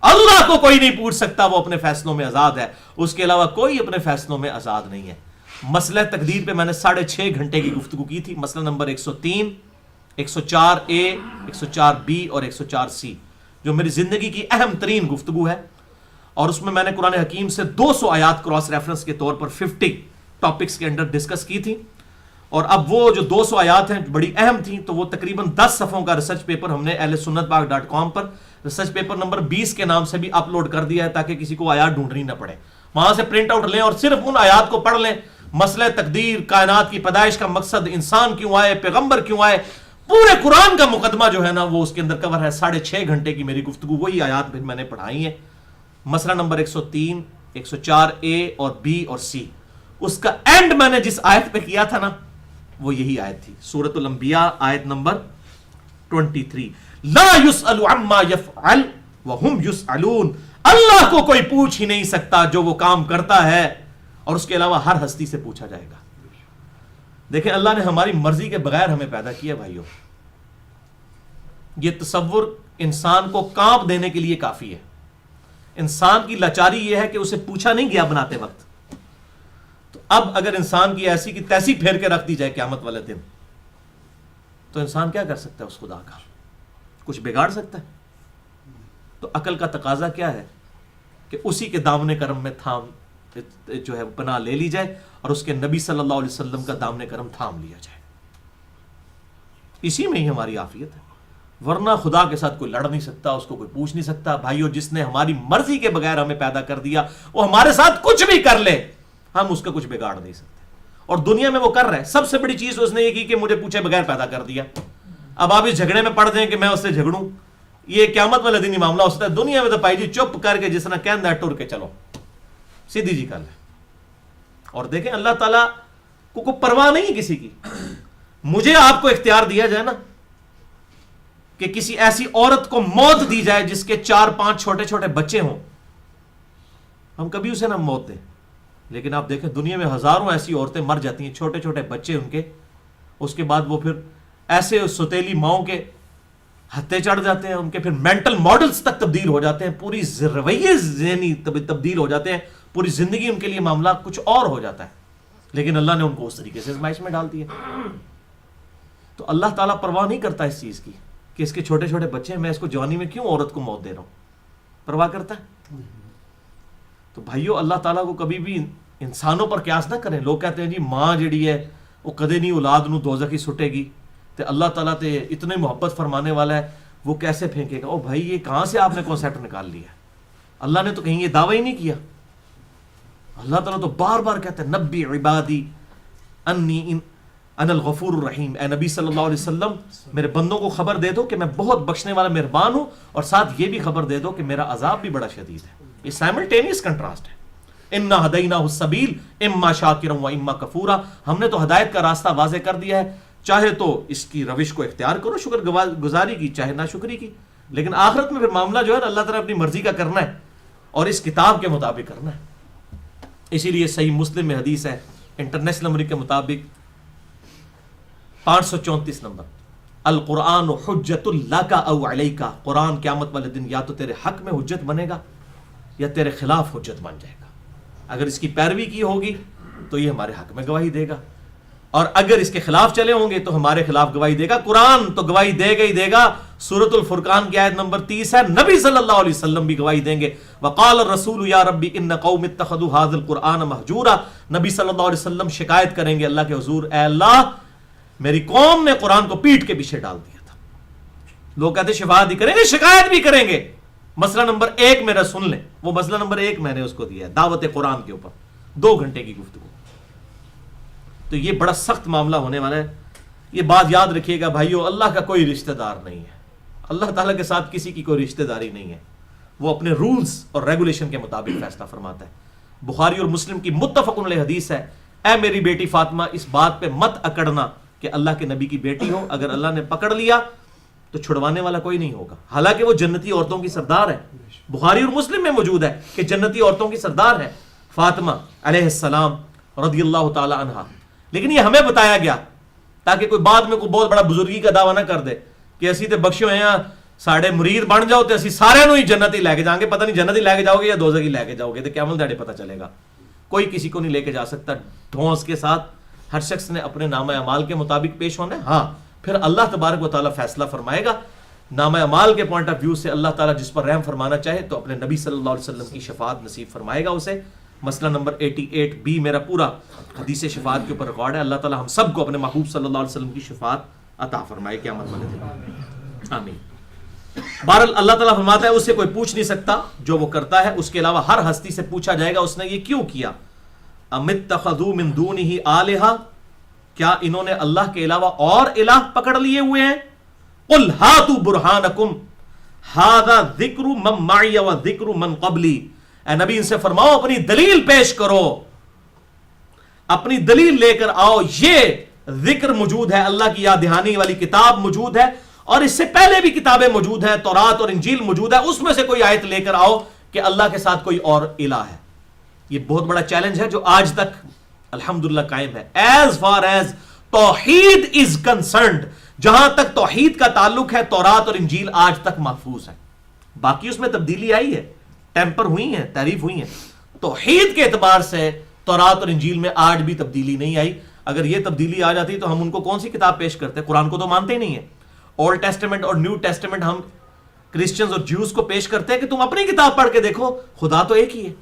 S1: اللہ کو کوئی نہیں پوچھ سکتا، وہ اپنے فیصلوں میں آزاد ہے. اس کے علاوہ کوئی اپنے فیصلوں میں آزاد نہیں ہے. مسئلہ تقدیر پہ میں نے 6.5 گھنٹے کی گفتگو کی تھی. مسئلہ نمبر 103، 104A، 104B اور 104C، جو میری زندگی کی اہم ترین گفتگو ہے. اور اس میں نے قرآن حکیم سے 200 آیات کراس ریفرنس کے طور پر 50 ٹاپکس کے اندر ڈسکس کی تھی. اور اب وہ جو 200 آیات ہیں بڑی اہم تھیں، تو وہ تقریباً 10 صفحوں کا ریسرچ پیپر ہم نے ahlsunnatpak.com پر ریسرچ پیپر نمبر 20 کے نام سے بھی اپلوڈ کر دیا ہے، تاکہ کسی کو آیات ڈھونڈنی نہ پڑے. وہاں سے پرنٹ آؤٹ لیں اور صرف ان آیات کو پڑھ لیں. مسئلہ تقدیر، کائنات کی پیدائش کا مقصد، انسان کیوں آئے، پیغمبر کیوں آئے، پورے قرآن کا مقدمہ جو ہے نا وہ اس کے اندر کور ہے. 6.5 گھنٹے کی میری گفتگو، وہی آیات پھر میں نے پڑھائی ہیں. مسئلہ نمبر 103، 104A اور B اور C. اس کا اینڈ میں نے جس آیت پہ کیا تھا نا وہ یہی آیت تھی، سورۃ الانبیاء آیت نمبر 23. لا يسأل عما يفعل وهم يسألون، اللہ کو کوئی پوچھ ہی نہیں سکتا جو وہ کام کرتا ہے، اور اس کے علاوہ ہر ہستی سے پوچھا جائے گا. دیکھیں اللہ نے ہماری مرضی کے بغیر ہمیں پیدا کیا بھائیوں. یہ تصور انسان کو کانپ دینے کے لیے کافی ہے. انسان کی لاچاری یہ ہے کہ اسے پوچھا نہیں گیا بناتے وقت. تو اب اگر انسان کی ایسی کی تیسی پھیر کے رکھ دی جائے قیامت والے دن، تو انسان کیا کر سکتا ہے اس خدا کا؟ کچھ بگاڑ سکتا ہے؟ تو عقل کا تقاضا کیا ہے کہ اسی کے دامن کرم میں تھام جو ہے پناہ لے لی جائے، اور اس کے نبی صلی اللہ علیہ وسلم کا دامن کرم تھام لیا جائے. اسی میں ہی ہماری عافیت ہے. ورنہ خدا کے ساتھ کوئی لڑ نہیں سکتا، اس کو کوئی پوچھ نہیں سکتا. بھائیو، جس نے ہماری مرضی کے بغیر ہمیں پیدا کر دیا وہ ہمارے ساتھ کچھ بھی کر لے، ہم اس کا کچھ بگاڑ نہیں سکتے. اور دنیا میں وہ کر رہا ہے. سب سے بڑی چیز اس نے یہ کی کہ مجھے پوچھے بغیر پیدا کر دیا. اب آپ اس جھگڑے میں پڑ دیں کہ میں اس سے جھگڑوں، یہ قیامت والے دن ہی معاملہ ہو سکتا ہے. دنیا میں تو بھائی جی چپ کر کے جس طرح کہنا ہے ٹر کے چلو، سیدھی جی کر لیں. اور دیکھیں اللہ تعالیٰ کو کوئی پرواہ نہیں کسی کی. مجھے آپ کو اختیار دیا جائے نا کہ کسی ایسی عورت کو موت دی جائے جس کے 4-5 چھوٹے چھوٹے بچے ہوں، ہم کبھی اسے نہ موت دیں. لیکن آپ دیکھیں دنیا میں ہزاروں ایسی عورتیں مر جاتی ہیں، چھوٹے چھوٹے بچے ان کے، اس کے بعد وہ پھر ایسے ستیلی ماؤں کے ہتھے چڑھ جاتے ہیں، ان کے پھر مینٹل ماڈلز تک تبدیل ہو جاتے ہیں، پوری رویے ذہنی تبدیل ہو جاتے ہیں، پوری زندگی ان کے لیے معاملہ کچھ اور ہو جاتا ہے. لیکن اللہ نے ان کو اس طریقے سے آزمائش میں ڈال دیا. تو اللہ تعالیٰ پرواہ نہیں کرتا اس چیز کی کہ اس کے چھوٹے چھوٹے بچے ہیں، میں اس کو جوانی میں کیوں عورت کو موت دے رہا ہوں. پرواہ کرتا ہے؟ تو بھائیو اللہ تعالیٰ کو کبھی بھی انسانوں پر قیاس نہ کریں. لوگ کہتے ہیں جی ماں جڑی ہے وہ کدے نہیں اولاد نو دوزخ ہی سٹے گی، تے اللہ تعالیٰ تے اتنے محبت فرمانے والا ہے وہ کیسے پھینکے گا. او بھائی یہ کہاں سے آپ نے کانسیپٹ نکال لیا؟ اللہ نے تو کہیں یہ دعویٰ ہی نہیں کیا. اللہ تعالیٰ تو بار بار کہتا ہے نبی عبادی انی انا الغفور الرحیم. اے نبی صلی اللہ علیہ وسلم میرے بندوں کو خبر دے دو کہ میں بہت بخشنے والا مہربان ہوں، اور ساتھ یہ بھی خبر دے دو کہ میرا عذاب بھی بڑا شدید ہے. یہ سائملٹینیس کنٹراسٹ ہے. انا ہدیناہ السبیل اما شاکرا و اما کفورا. ہم نے تو ہدایت کا راستہ واضح کر دیا ہے، چاہے تو اس کی روش کو اختیار کرو شکر گزاری کی، چاہے ناشکری کی. لیکن آخرت میں پھر معاملہ جو ہے اللہ تعالیٰ اپنی مرضی کا کرنا ہے اور اس کتاب کے مطابق کرنا ہے. اسی لیے صحیح مسلم میں حدیث ہے انٹرنیشنل نمبر کے مطابق 534 نمبر، القرآن حجت لک او علیک، قرآن قیامت والے دن یا تو تیرے حق میں حجت بنے گا یا تیرے خلاف حجت بن جائے گا. اگر اس کی پیروی کی ہوگی تو یہ ہمارے حق میں گواہی دے گا، اور اگر اس کے خلاف چلے ہوں گے تو ہمارے خلاف گواہی دے گا. قرآن تو گواہی دے گا ہی دے گا. سورۃ الفرقان کی آیت نمبر 30 ہے، نبی صلی اللہ علیہ وسلم بھی گواہی دیں گے. وقال الرسول یا ربی ان قوم اتخذوا هذا القرآن مہجورا، نبی صلی اللہ علیہ وسلم شکایت کریں گے اللہ کے حضور، اے اللہ میری قوم نے قرآن کو پیٹ کے پیچھے ڈال دیا تھا. لوگ کہتے شفاعت ہی کریں گے، شکایت بھی کریں گے. مسئلہ نمبر 1 میرا سن لیں، وہ مسئلہ نمبر 1 میں نے اس کو دیا ہے دعوت قرآن کے اوپر 2 گھنٹے کی گفتگو. تو یہ بڑا سخت معاملہ ہونے والا ہے. یہ بات یاد رکھیے گا بھائیو، اللہ کا کوئی رشتہ دار نہیں ہے، اللہ تعالیٰ کے ساتھ کسی کی کوئی رشتہ داری نہیں ہے. وہ اپنے رولز اور ریگولیشن کے مطابق فیصلہ فرماتا ہے. بخاری اور مسلم کی متفق علیہ حدیث ہے، اے میری بیٹی فاطمہ اس بات پہ مت اکڑنا کہ اللہ کے نبی کی بیٹی ہو، اگر اللہ نے پکڑ لیا تو چھڑوانے والا کوئی نہیں ہوگا. حالانکہ وہ جنتی عورتوں کی سردار ہے، بخاری اور مسلم میں موجود ہے کہ جنتی عورتوں کی سردار ہے فاطمہ علیہ السلام رضی اللہ تعالی عنہا. لیکن یہ ہمیں بتایا گیا تاکہ کوئی بعد میں کوئی بہت بڑا بزرگی کا دعویٰ نہ کر دے کہ اسی تے بخشے ہوئے ہیں، ساڑے مرید بن جاؤ تے اسی سارے نو ہی جنت ہی لے کے جائیں گے. پتہ نہیں جنت ہی لے کے جاؤ گے یا دوزخ ہی لے کے جاؤ گے، تو قیامت دہاڑے پتہ چلے گا. کوئی کسی کو نہیں لے کے جا سکتا ڈھونس کے ساتھ. ہر شخص نے اپنے نامہ اعمال کے مطابق پیش ہونا ہے. ہاں پھر اللہ تبارک و تعالیٰ فیصلہ فرمائے گا. نامہ اعمال کے پوائنٹ آف ویو سے اللہ تعالیٰ جس پر رحم فرمانا چاہے تو اپنے نبی صلی اللہ علیہ وسلم کی شفاعت نصیب فرمائے گا اسے. مسئلہ نمبر 88B میرا پورا حدیث شفاعت کے اوپر ریکارڈ ہے. اللہ تعالیٰ ہم سب کو اپنے محبوب صلی اللہ علیہ وسلم کی شفاعت عطا فرمائے قیامت والے دن. آمین. بہرحال اللہ تعالیٰ فرماتا ہے اسے کوئی پوچھ نہیں سکتا جو وہ کرتا ہے. اس کے علاوہ ہر ہستی سے پوچھا جائے گا اس نے یہ کیوں کیا. ام اتخذوا من دونہ آلہہ، کیا انہوں نے اللہ کے علاوہ اور الہ پکڑ لیے ہوئے ہیں. قل ہاتوا برہانکم ھذا ذکر من معی و ذکر من قبلی، اے نبی ان سے فرماؤ اپنی دلیل پیش کرو، اپنی دلیل لے کر آؤ. یہ ذکر موجود ہے، اللہ کی یاد دہانی والی کتاب موجود ہے، اور اس سے پہلے بھی کتابیں موجود ہیں، تورات اور انجیل موجود ہے. اس میں سے کوئی آیت لے کر آؤ کہ اللہ کے ساتھ کوئی اور الہ ہے. یہ بہت بڑا چیلنج ہے جو آج تک الحمدللہ قائم ہے. ایز فار ایز توحید از کنسرنڈ، جہاں تک توحید کا تعلق ہے تورات اور انجیل آج تک محفوظ ہے. باقی اس میں تبدیلی آئی ہے، ٹیمپر ہوئی ہیں، تحریف ہوئی ہیں. توحید کے اعتبار سے تورات اور انجیل میں آج بھی تبدیلی نہیں آئی. اگر یہ تبدیلی آ جاتی تو ہم ان کو کون سی کتاب پیش کرتے؟ قرآن کو تو مانتے ہی نہیں ہیں. اولڈ ٹیسٹمنٹ اور نیو ٹیسٹمنٹ ہم کرسچنز اور جیوز کو پیش کرتے ہیں کہ تم اپنی کتاب پڑھ کے دیکھو، خدا تو ایک ہی ہے.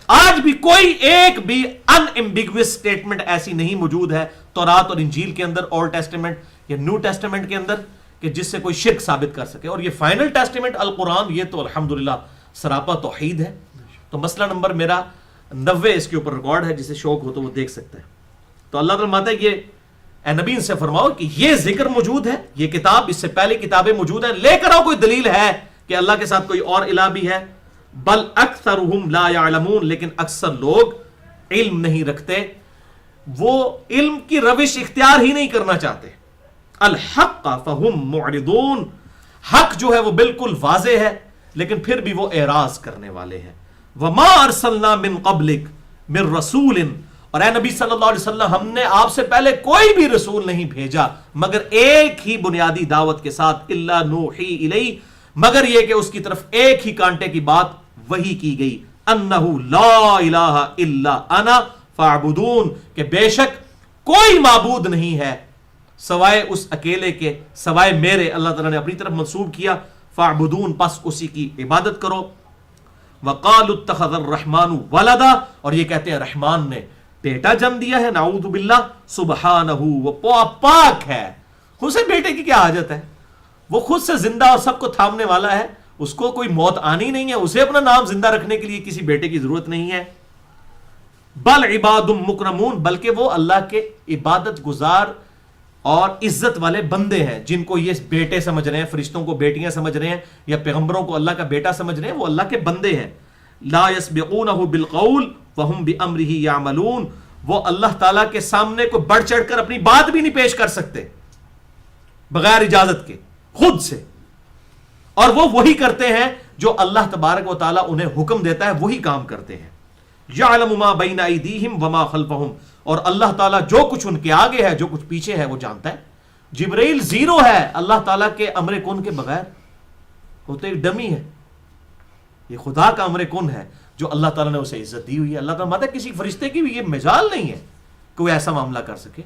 S1: آج بھی کوئی ایک بھی ان ایمبیگوس سٹیٹمنٹ ایسی نہیں موجود ہے تورات اور انجیل کے اندر، اولڈ ٹیسٹمنٹ یا نیو ٹیسٹمنٹ کے اندر، کہ جس سے کوئی شرک ثابت کر سکے. اور یہ فائنل ٹیسٹمنٹ القرآن، یہ تو الحمدللہ سراپا توحید ہے. تو مسئلہ نمبر میرا 90 اس کے اوپر ریکارڈ ہے، جسے شوق ہو تو وہ دیکھ سکتا ہے. تو اللہ تعالیٰ فرماتا ہے یہ اے نبی ان سے فرماؤ کہ یہ ذکر موجود ہے، یہ کتاب، اس سے پہلے کتابیں موجود ہیں، لے کر آؤ کوئی دلیل ہے کہ اللہ کے ساتھ کوئی اور الہ بھی ہے. بل اکثرهم لا يعلمون، لیکن اکثر لوگ علم نہیں رکھتے، وہ علم کی روش اختیار ہی نہیں کرنا چاہتے. الحق فهم معرضون، حق جو ہے وہ بالکل واضح ہے لیکن پھر بھی وہ اعراض کرنے والے ہیں. وما ارسلنا من قبلک من رسول، اور اے نبی صلی اللہ علیہ وسلم ہم نے آپ سے پہلے کوئی بھی رسول نہیں بھیجا مگر ایک ہی بنیادی دعوت کے ساتھ، الا نوحی الیہ، مگر یہ کہ اس کی طرف ایک ہی کانٹے کی بات وہی کی گئی، انہ لا الہ الا انا فاعبدون، کہ بے شک کوئی معبود نہیں ہے سوائے اس اکیلے کے، سوائے میرے. اللہ تعالیٰ نے اپنی طرف منسوب کیا فاعبدون، پس اسی کی عبادت کرو. وقالوا اتخذ الرحمن ولدا، اور یہ کہتے ہیں رحمان نے بیٹا جنم دیا ہے. نعوذ باللہ، سبحانہ، وہ پاک ہے، اسے بیٹے کی کیا حاجت ہے؟ وہ خود سے زندہ اور سب کو تھامنے والا ہے، اس کو کوئی موت آنی نہیں ہے، اسے اپنا نام زندہ رکھنے کے لیے کسی بیٹے کی ضرورت نہیں ہے. بل عباد مکرمون، بلکہ وہ اللہ کے عبادت گزار اور عزت والے بندے ہیں، جن کو یہ بیٹے سمجھ رہے ہیں، فرشتوں کو بیٹیاں سمجھ رہے ہیں یا پیغمبروں کو اللہ کا بیٹا سمجھ رہے ہیں، وہ اللہ کے بندے ہیں. لا یسبقونہ بالقول وہم بامرہ یعملون، وہ اللہ تعالیٰ کے سامنے کو بڑھ چڑھ کر اپنی بات بھی نہیں پیش کر سکتے بغیر اجازت کے، خود سے. اور وہ وہی کرتے ہیں جو اللہ تبارک و تعالیٰ انہیں حکم دیتا ہے، وہی کام کرتے ہیں. یعلم ما بین ایدیہم وما خلفہم، اور اللہ تعالیٰ جو کچھ ان کے آگے ہے جو کچھ پیچھے ہے وہ جانتا ہے. جبرائیل زیرو ہے اللہ تعالیٰ کے امر کن کے بغیر، وہ تو ایک ڈمی ہے. یہ خدا کا امر کن ہے جو اللہ تعالیٰ نے اسے عزت دی ہوئی ہے. اللہ تعالیٰ ماتا کسی فرشتے کی بھی یہ مجال نہیں ہے کہ وہ ایسا معاملہ کر سکے.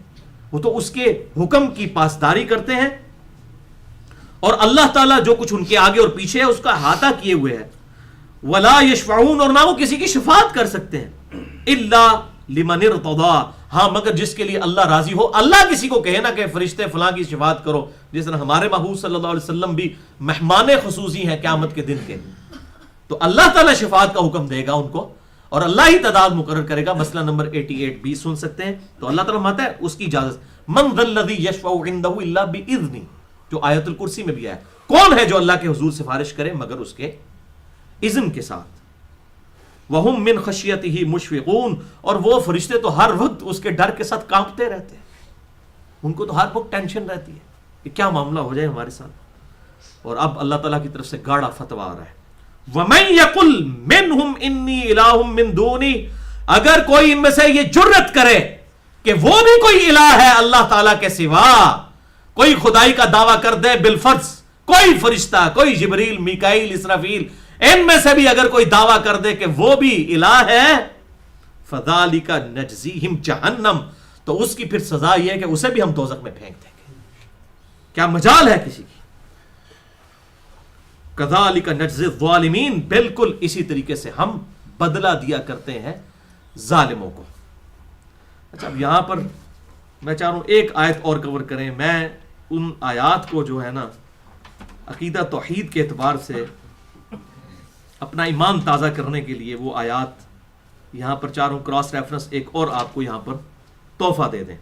S1: وہ تو اس کے حکم کی پاسداری کرتے ہیں، اور اللہ تعالیٰ جو کچھ ان کے آگے اور پیچھے ہے اس کا احاطہ کیے ہوئے ہے. ولا یشفعون، اور نہ وہ کسی کی شفاعت کر سکتے ہیں، الا لمن ارتضی، ہاں مگر جس کے لیے اللہ راضی ہو. اللہ کسی کو کہے نا کہ فرشتے فلاں کی شفاعت کرو، جس طرح ہمارے محبوب صلی اللہ علیہ وسلم بھی مہمان خصوصی ہیں قیامت کے دن کے، تو اللہ تعالیٰ شفاعت کا حکم دے گا ان کو، اور اللہ ہی تعداد مقرر کرے گا. مسئلہ نمبر 88B سن سکتے ہیں. تو اللہ تعالیٰ فرماتا ہے اس کی اجازت. من ذا الذی یشفع عنده الا باذنہ، جو آیت الکرسی میں بھی ہے، کون ہے جو اللہ کے حضور سفارش کرے مگر اس کے اذن کے ساتھ. وہم من خشیتہ مشفقون، اور وہ فرشتے تو ہر وقت اس کے ڈر کے ساتھ کانپتے رہتے ہیں. ان کو تو ہر وقت ٹینشن رہتی ہے کہ کیا معاملہ ہو جائے ہمارے ساتھ. اور اب اللہ تعالیٰ کی طرف سے گاڑا فتویٰ آ رہا ہے. وَمَن يَقُلْ مِنْهُمْ إِنِّي إِلَٰهٌ مِّن دُونِهِ، اگر کوئی ان میں سے یہ جرت کرے کہ وہ بھی کوئی الہ ہے اللہ تعالیٰ کے سوا، کوئی خدائی کا دعویٰ کر دے بالفرض، کوئی فرشتہ، کوئی جبریل، میکائیل، اسرافیل، ان میں سے بھی اگر کوئی دعویٰ کر دے کہ وہ بھی الہ ہے، فَذَلِكَ نَجْزِيهِمْ جَهَنَّمْ، تو اس کی پھر سزا یہ ہے کہ اسے بھی ہم دوزخ میں پھینک دیں گے. کیا مجال ہے کسی کی؟ کذالک نجزی الظالمین، بالکل اسی طریقے سے ہم بدلہ دیا کرتے ہیں ظالموں کو. اچھا اب یہاں پر میں چاہ رہا ہوں ایک آیت اور کور کریں. میں ان آیات کو جو ہے نا عقیدہ توحید کے اعتبار سے اپنا ایمان تازہ کرنے کے لیے وہ آیات یہاں پر چاہ رہا ہوں کراس ریفرنس ایک اور آپ کو یہاں پر تحفہ دے دیں.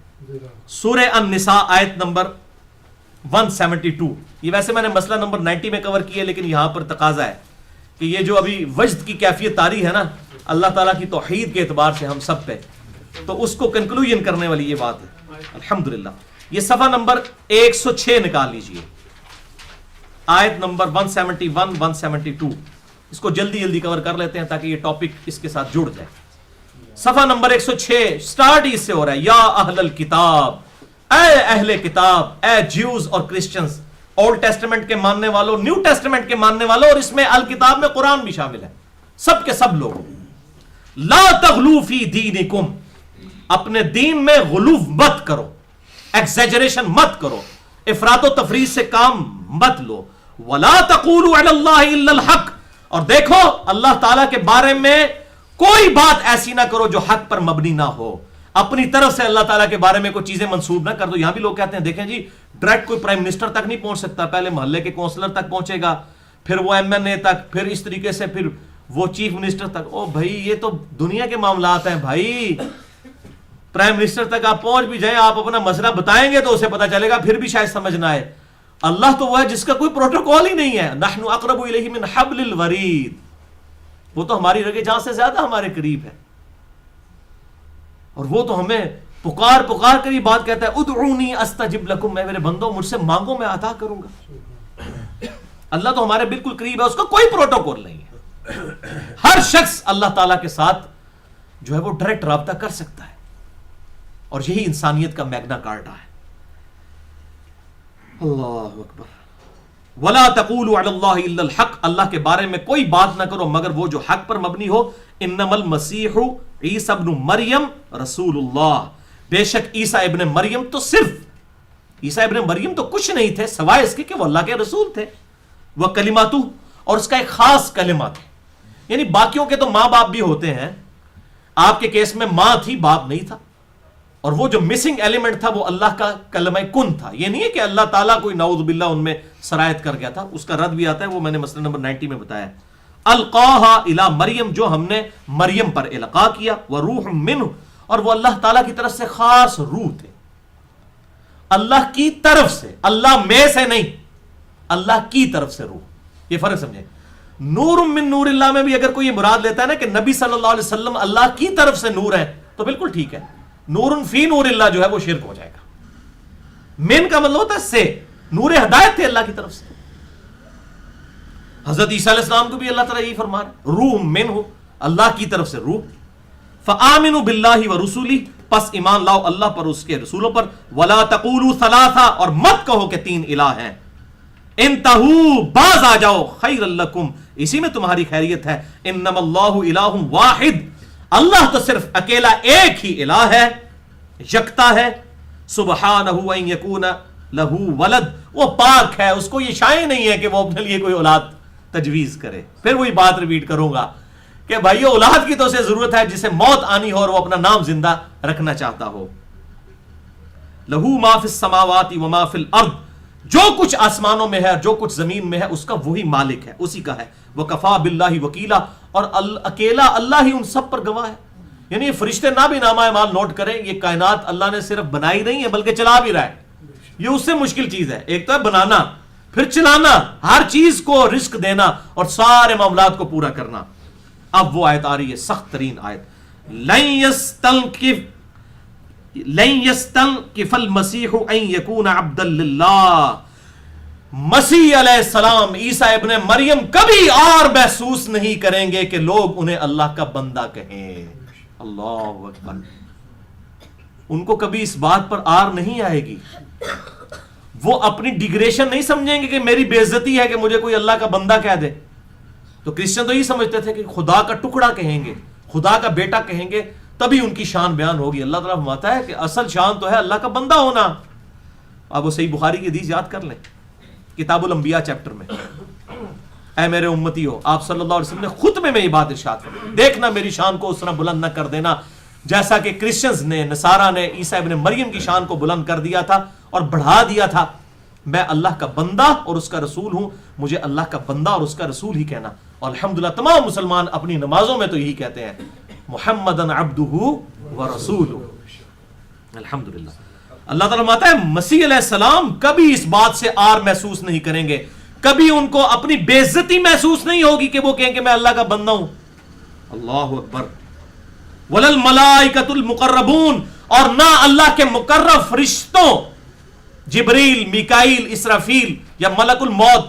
S1: سورہ النساء آیت نمبر 172. یہ ویسے میں نے مسئلہ نمبر 90 میں کور کیا، لیکن یہاں پر تقاضا ہے کہ یہ جو ابھی وجد کی کیفیت طاری ہے نا اللہ تعالیٰ کی توحید کے اعتبار سے ہم سب پہ، تو اس کو کنکلوژن کرنے والی یہ بات ہے. الحمدللہ. یہ صفحہ نمبر 106 نکال لیجئے، آیت نمبر 171 172. اس کو جلدی جلدی کور کر لیتے ہیں تاکہ یہ ٹاپک اس کے ساتھ جڑ جائے. صفحہ نمبر 106 سٹارٹ اس سے ہو رہا ہے. یا اہل الکتاب، اے اہل کتاب، اے جیوز اور کرسچنز، اولڈ ٹیسٹمنٹ کے ماننے والوں، نیو ٹیسٹمنٹ کے ماننے والوں، اور اس میں الکتاب میں قرآن بھی شامل ہے، سب کے سب لوگ. لا تغلو فی دینکم، اپنے دین میں غلو مت کرو، ایکزیجریشن مت کرو، افراط و تفریط سے کام مت لو. ولا تقولوا علی اللہ الا الحق، اور دیکھو اللہ تعالیٰ کے بارے میں کوئی بات ایسی نہ کرو جو حق پر مبنی نہ ہو. اپنی طرف سے اللہ تعالیٰ کے بارے میں کوئی چیزیں منسوب نہ کر دو. یہاں بھی لوگ کہتے ہیں دیکھیں جی ڈائریکٹ کوئی پرائم منسٹر تک نہیں پہنچ سکتا، پہلے محلے کے کونسلر تک پہنچے گا، پھر وہ MNA تک، پھر اس طریقے سے پھر وہ چیف منسٹر تک. او بھائی یہ تو دنیا کے معاملات ہیں بھائی. پرائم منسٹر تک آپ پہنچ بھی جائیں، آپ اپنا مسئلہ بتائیں گے تو اسے پتا چلے گا، پھر بھی شاید سمجھ نہ آئے. اللہ تو وہ ہے جس کا کوئی پروٹوکول ہی نہیں ہے. نحن اقرب الیہ من حبل الورید، وہ تو ہماری رگے جان سے زیادہ ہمارے قریب ہے، اور وہ تو ہمیں پکار پکار کر یہ بات کہتا ہے ادعونی استجب لکم، میں میرے بندوں مجھ سے مانگو میں عطا کروں گا. اللہ تو ہمارے بالکل قریب ہے، اس کا کوئی پروٹوکول نہیں ہے. ہر شخص اللہ تعالیٰ کے ساتھ جو ہے وہ ڈائریکٹ رابطہ کر سکتا ہے، اور یہی انسانیت کا میگنا کارٹا ہے. اللہ اکبر. ولا تقولوا علی اللہ الا الحق، اللہ کے بارے میں کوئی بات نہ کرو مگر وہ جو حق پر مبنی ہو. انما المسیح عیسی ابن مریم رسول اللہ، بے شک عیسیٰ ابن مریم تو صرف عیسیٰ ابن مریم تو کچھ نہیں تھے سوائے اس کے کہ وہ اللہ کے رسول تھے. وہ کلماتو، اور اس کا ایک خاص کلمہ تھا. یعنی باقیوں کے تو ماں باپ بھی ہوتے ہیں، آپ کے کیس میں ماں تھی باپ نہیں تھا، اور وہ جو مسنگ ایلیمنٹ تھا وہ اللہ کا کلمہ کن تھا. یہ نہیں ہے کہ اللہ تعالیٰ کوئی نعوذ باللہ ان میں سرایت کر گیا تھا، اس کا رد بھی آتا ہے، وہ میں نے مسئلہ نمبر 90 میں بتایا. القاہا الی مریم، جو ہم نے مریم پر القاء کیا. وروح منہ، اور وہ اللہ تعالیٰ کی طرف سے خاص روح تھے. اللہ کی طرف سے، اللہ میں سے نہیں، اللہ کی طرف سے روح. یہ فرق سمجھیں. نور من نور اللہ میں بھی اگر کوئی یہ مراد لیتا ہے نا کہ نبی صلی اللہ علیہ وسلم اللہ کی طرف سے نور ہے تو بالکل ٹھیک ہے. نور فی نور اللہ جو ہے وہ شرک ہو جائے گا. من کا مطلب ہوتا ہے سے، نور ہدایت تھے اللہ کی طرف سے. حضرت عیسیٰ علیہ السلام کو بھی اللہ تعالیٰ یہی فرما رہا ہے روح من ہو، اللہ کی طرف سے روح. فآمنوا باللہ ورسولہ، پس ایمان لاؤ اللہ پر اس کے رسولوں پر، ولا تقولوا ثلاثہ، اور مت کہو کہ 3 الہ ہیں، انتہو، باز آ جاؤ، خیر لکم، اسی میں تمہاری خیریت ہے، انما اللہ الہ واحد، اللہ تو صرف اکیلا ایک ہی الہ ہے، یکتا ہے، سبحانہ ان یکون لہ ولد، وہ پاک ہے، اس کو یہ شائع نہیں ہے کہ وہ اپنے لیے کوئی اولاد تجویز کرے۔ پھر وہی بات ریپیٹ کروں گا کہ بھائی اولاد کی تو اسے ضرورت ہے جسے موت آنی ہو اور وہ اپنا نام زندہ رکھنا چاہتا ہو۔ لہو ما فی السماوات و ما فی الارض، جو کچھ آسمانوں میں ہے جو کچھ زمین میں ہے اس کا وہی مالک ہے، اسی کا ہے۔ وکفا باللہ وکیلا، اور اکیلا اللہ ہی ان سب پر گواہ ہے۔ یعنی یہ فرشتے نہ بھی نامہ اعمال نوٹ کریں، یہ کائنات اللہ نے صرف بنائی نہیں ہے بلکہ چلا بھی رہا ہے۔ یہ اس سے مشکل چیز ہے، ایک تو ہے بنانا، پھر چلانا، ہر چیز کو رزق دینا اور سارے معاملات کو پورا کرنا۔ اب وہ آیت آ رہی ہے، سخت ترین آیت، لن يستنكف المسيح ان يكون عبدا لله، مسیح علیہ السلام، عیسیٰ ابن مریم کبھی اور محسوس نہیں کریں گے کہ لوگ انہیں اللہ کا بندہ کہیں۔ اللہ اکبر، ان کو کبھی اس بات پر آر نہیں آئے گی، وہ اپنی ڈیگریشن نہیں سمجھیں گے کہ میری بے عزتی ہے کہ مجھے کوئی اللہ کا بندہ کہہ دے۔ تو کرسچن تو یہ سمجھتے تھے کہ خدا کا ٹکڑا کہیں گے، خدا کا بیٹا کہیں گے تبھی ان کی شان بیان ہوگی۔ اللہ تعالیٰ فرماتا ہے کہ اصل شان تو ہے اللہ کا بندہ ہونا۔ اب وہ صحیح بخاری کی حدیث یاد کر لیں، کتاب الانبیاء چیپٹر میں، اے میرے امتیو، آپ صلی اللہ علیہ وسلم نے خطبے میں یہ بات ارشاد فرمائی، دیکھنا میری شان کو اس طرح بلند نہ کر دینا جیسا کہ کرسچنز نے، نصارہ نے عیسیٰ ابن مریم کی شان کو بلند کر دیا تھا اور بڑھا دیا تھا۔ میں اللہ کا بندہ اور اس کا رسول ہوں، مجھے اللہ کا بندہ اور اس کا رسول ہی کہنا۔ اور الحمدللہ تمام مسلمان اپنی نمازوں میں تو یہی کہتے ہیں، محمدن عبدہ ورسولہ۔ الحمدللہ اللہ تعالیٰ فرماتا ہے مسیح علیہ السلام کبھی اس بات سے آر محسوس نہیں کریں گے، کبھی ان کو اپنی بے عزتی محسوس نہیں ہوگی کہ وہ کہیں کہ میں اللہ کا بندہ ہوں۔ اللہ اکبر۔ وَلَلْمَلَائِكَةُ الْمُقَرَّبُونَ، اور نہ اللہ کے مقرب فرشتوں، جبریل، میکائیل، اسرافیل یا ملک الموت،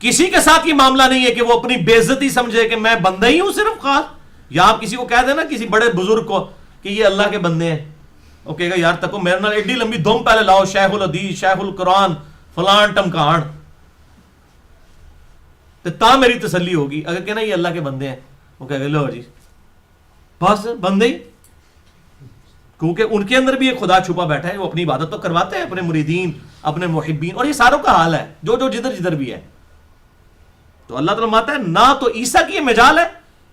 S1: کسی کے ساتھ یہ معاملہ نہیں ہے کہ وہ اپنی بے عزتی سمجھے کہ میں بندہ ہی ہوں صرف خاص۔ یا آپ کسی کو کہہ دینا، کسی بڑے بزرگ کو کہ یہ اللہ کے بندے ہیں، وہ کہے گا یار تکو میرے نال ایڈی لمبی دھوم پہلے لاؤ، شیخ الحدیث، شیخ القرآن، فلان ٹمکان، تو تا میری تسلی ہوگی۔ اگر کہنا یہ اللہ کے بندے ہیں، وہ کہے گا لو جی بس بندے ہی، کیونکہ ان کے اندر بھی ایک خدا چھپا بیٹھا ہے، وہ اپنی عبادت تو کرواتے ہیں اپنے مریدین، اپنے محبین، اور یہ ساروں کا حال ہے جو جدھر جدھر بھی ہے۔ تو اللہ تعالیٰ ماتا ہے نہ تو عیسیٰ کی یہ مجال ہے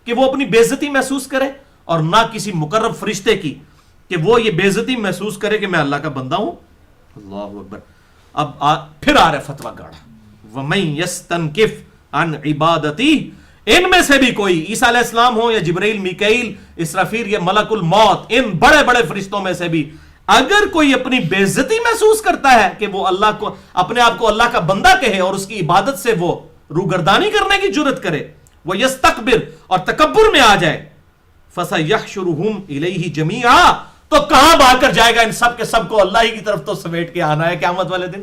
S1: کہ وہ اپنی بے عزتی محسوس کرے، اور نہ کسی مقرب فرشتے کی کہ وہ یہ بے عزتی محسوس کرے کہ میں اللہ کا بندہ ہوں۔ اللہ اکبر۔ اب پھر آ رہا ہے فتویٰ گاڑا، وَمَن يَسْتَنْكِفْ عَنْ عِبَادَتِهِ، ان میں سے بھی کوئی، عیسیٰ علیہ السلام ہو یا جبرائیل، میکائیل، اسرافیل یا ملک الموت، ان بڑے بڑے فرشتوں میں سے بھی اگر کوئی اپنی بے عزتی محسوس کرتا ہے کہ وہ اللہ کو، اپنے آپ کو اللہ کا بندہ کہے اور اس کی عبادت سے وہ روگردانی کرنے کی جرت کرے، وہ یستکبر، اور تکبر میں آ جائے، فَسَيَحْشُرُهُمْ إِلَيْهِ جَمِيعًا، تو کہاں بھاگ کر جائے گا؟ ان سب کے سب کو اللہ ہی کی طرف تو سمیٹ کے آنا ہے قیامت والے دن۔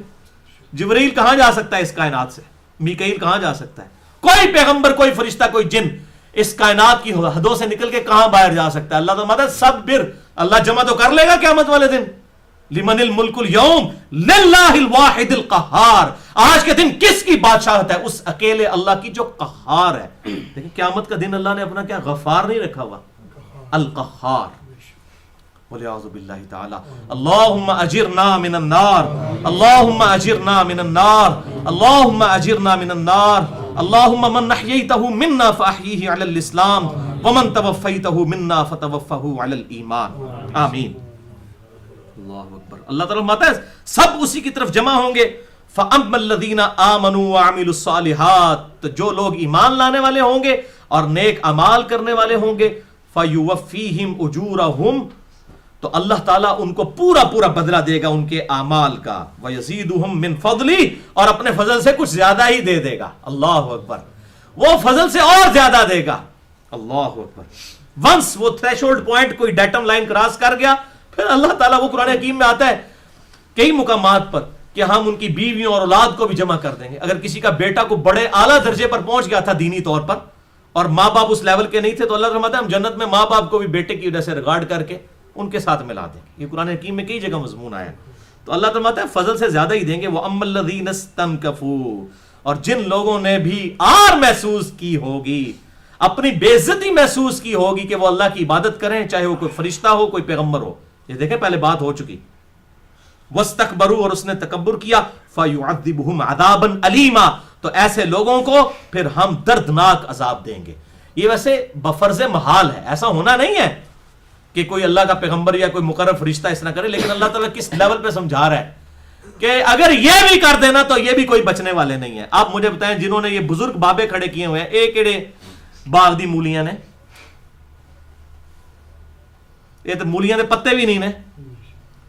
S1: جبرائیل کہاں جا سکتا ہے اس کائنات سے؟ میکائیل کہاں جا سکتا ہے؟ کوئی پیغمبر، کوئی فرشتہ، کوئی جن اس کائنات کی حدوں سے نکل کے کہاں باہر جا سکتا ہے؟ اللہ تو مدد صبر، اللہ جمع تو کر لے گا قیامت والے دن۔ لمن الملک اليوم للہ الواحد القہار، آج کے دن کس کی بادشاہت ہے؟ اس اکیلے اللہ کی جو قہار ہے۔ لیکن قیامت کا دن اللہ نے اپنا کیا غفار نہیں رکھا ہوا، القہار۔ والعیاذ باللہ تعالی۔ اللہم اجرنا من النار، اللہم اجرنا من النار، اللہم اجرنا من النار، اللہم من احییتہ منا فاحیہ علی الاسلام، ومن توفیتہ منا فتوفہ علی الایمان، آمین۔ اللہ اکبر۔ اللہ تعالیٰ فرماتا ہے سب اسی کی طرف جمع ہوں گے۔ فَأَمَّا الَّذِينَ آمَنُوا وَعَمِلُوا الصَّالِحَاتِ، تو جو لوگ ایمان لانے والے ہوں گے اور نیک اعمال کرنے والے ہوں گے، فَيُوَفِّيهِمْ أُجُورَهُمْ، تو اللہ تعالیٰ ان کو پورا پورا بدلہ دے گا ان کے اعمال کا، وَيَزِيدُهُمْ مِنْ فَضْلِهِ، اور اپنے فضل سے کچھ زیادہ ہی دے دے گا۔ اللہ اکبر، وہ فضل سے اور زیادہ دے گا۔ اللہ اکبر۔ ونس وہ تھریشولڈ پوائنٹ کوئی ڈیٹم لائن کراس کر گیا، پھر اللہ تعالیٰ، وہ قرآن حکیم میں آتا ہے کئی مقامات پر کہ ہم ان کی بیویوں اور اولاد کو بھی جمع کر دیں گے۔ اگر کسی کا بیٹا کو بڑے اعلیٰ درجے پر پہنچ گیا تھا دینی طور پر، اور ماں باپ اس لیول کے نہیں تھے تو اللہ فرماتا ہے ہم جنت میں ماں باپ کو بھی بیٹے کی وجہ سے ریگارڈ کر کے ان کے ساتھ ملا دیں گے. یہ قرآن حکیم میں کئی جگہ مضمون آیا. تو اللہ فرماتا ہے فضل سے زیادہ ہی دیں گے. وَأَمَّا الَّذِينَ اسْتَنكَفُوا، اور جن لوگوں نے بھی آر محسوس کی ہوگی، اپنی بے عزتی محسوس کی ہوگی کہ وہ اللہ کی عبادت کریں، چاہے وہ کوئی فرشتہ ہو کوئی پیغمبر ہو. یہ دیکھیں پہلے بات ہو چکی. وَاسْتَكْبَرُوا، اور اس نے تکبر کیا. فَيُعَذِّبُهُمْ عَذَابًا أَلِيمًا، تو ایسے لوگوں کو پھر ہم دردناک عذاب دیں گے. یہ ویسے بفرض محال ہے، ایسا ہونا نہیں ہے کہ کوئی اللہ کا پیغمبر یا کوئی مقرر فرشتہ اس طرح کرے، لیکن اللہ تعالیٰ کس لیول پہ سمجھا رہا ہے کہ اگر یہ بھی کر دینا تو یہ بھی کوئی بچنے والے نہیں ہیں. آپ مجھے بتائیں جنہوں نے یہ بزرگ بابے کھڑے کیے ہوئے ہیں، ایک ایڑے باغ دی مولیاں نے، یہ تو مولیاں دے پتے بھی نہیں نے،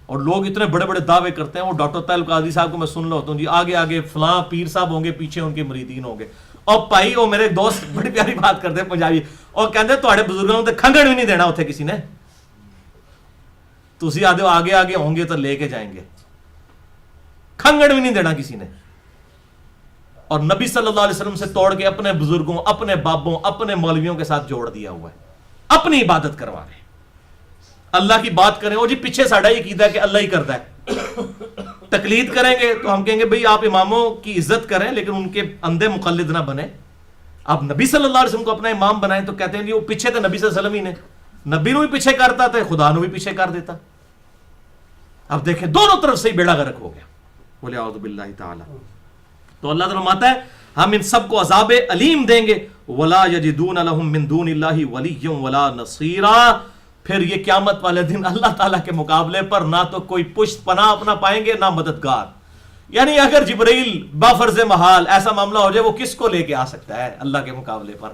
S1: اور لوگ اتنے بڑے بڑے دعوے کرتے ہیں. وہ ڈاکٹر طاہر قادری صاحب کو میں سن رہا ہوتا ہوں جی، آگے آگے فلاں پیر صاحب ہوں گے، پیچھے ان کے مریدین ہوں گے. اور بھائی وہ میرے دوست بڑی پیاری بات کرتے ہیں پنجابی، اور کہتے تھوڑے بزرگوں تے کھنگڑ بھی نہیں دینا اتنے کسی نے، تسی آدھے آگے آگے ہوں گے تو لے کے جائیں گے، کھنگڑ بھی نہیں دینا کسی نے. اور نبی صلی اللہ علیہ وسلم سے توڑ کے اپنے بزرگوں، اپنے بابوں، اپنے مولویوں کے ساتھ جوڑ دیا ہوا ہے. اپنی عبادت کروا رہے ہیں. اللہ کی بات کریں وہ جی پیچھے ساڑھا ہی کیتا ہے کہ اللہ ہی کرتا ہے. تقلید کریں گے تو ہم کہیں گے بھئی آپ اماموں کی عزت کریں لیکن ان کے اندھے مقلد نہ بنیں. آپ نبی صلی اللہ علیہ وسلم کو اپنا امام بنائیں تو کہتے ہیں جی وہ پیچھے تھے نبی صلی اللہ علیہ وسلم ہی نے، نبی نو بھی پیچھے کرتا تھا، خدا نو بھی پیچھے کر دیتا. اب دیکھیں دونوں طرف سے ہی بیڑا غرق ہو گیا. بولے اعوذ باللہ تعالی. تو اللہ تعالیٰ فرماتا ہے ہم ان سب کو عذاب علیم دیں گے. وَلَا يَجِدُونَ لَهُم مِّن دُونِ اللَّهِ وَلِيًّا وَلَا نَصِيرًا، پھر یہ قیامت والے دن اللہ تعالیٰ کے مقابلے پر نہ تو کوئی پشت پناہ اپنا پائیں گے نہ مددگار. یعنی اگر جبرائیل بافرض محال ایسا معاملہ ہو جائے وہ کس کو لے کے آ سکتا ہے اللہ کے مقابلے پر.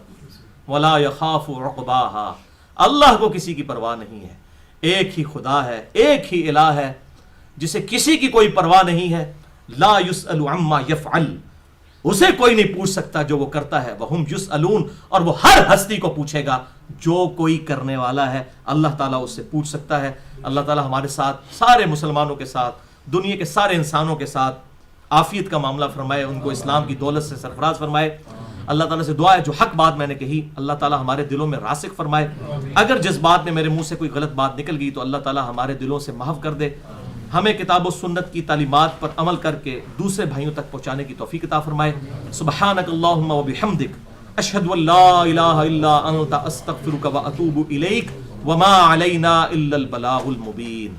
S1: وَلَا يَخَافُ عُقْبَاهَا، اللہ کو کسی کی پرواہ نہیں ہے. ایک ہی خدا ہے، ایک ہی الہ ہے جسے کسی کی کوئی پرواہ نہیں ہے. لا يسأل عما يفعل، اسے کوئی نہیں پوچھ سکتا جو وہ کرتا ہے. وہم یسألون، اور وہ ہر ہستی کو پوچھے گا جو کوئی کرنے والا ہے. اللہ تعالیٰ اس سے پوچھ سکتا ہے. اللہ تعالیٰ ہمارے ساتھ، سارے مسلمانوں کے ساتھ، دنیا کے سارے انسانوں کے ساتھ عافیت کا معاملہ فرمائے، ان کو اسلام کی دولت سے سرفراز فرمائے. اللہ تعالیٰ سے دعا ہے جو حق بات میں نے کہی اللہ تعالیٰ ہمارے دلوں میں راسخ فرمائے. اگر جس بات میں میرے منہ سے کوئی غلط بات نکل گئی تو اللہ تعالیٰ ہمارے دلوں سے محو کر دے. ہمیں کتاب و سنت کی تعلیمات پر عمل کر کے دوسرے بھائیوں تک پہنچانے کی توفیق عطا فرمائے. سبحانک اللہم و بحمدک، اشہد ان لا الہ الا انت، استغفرک و اتوب الیک، وما علینا الا البلاغ المبین.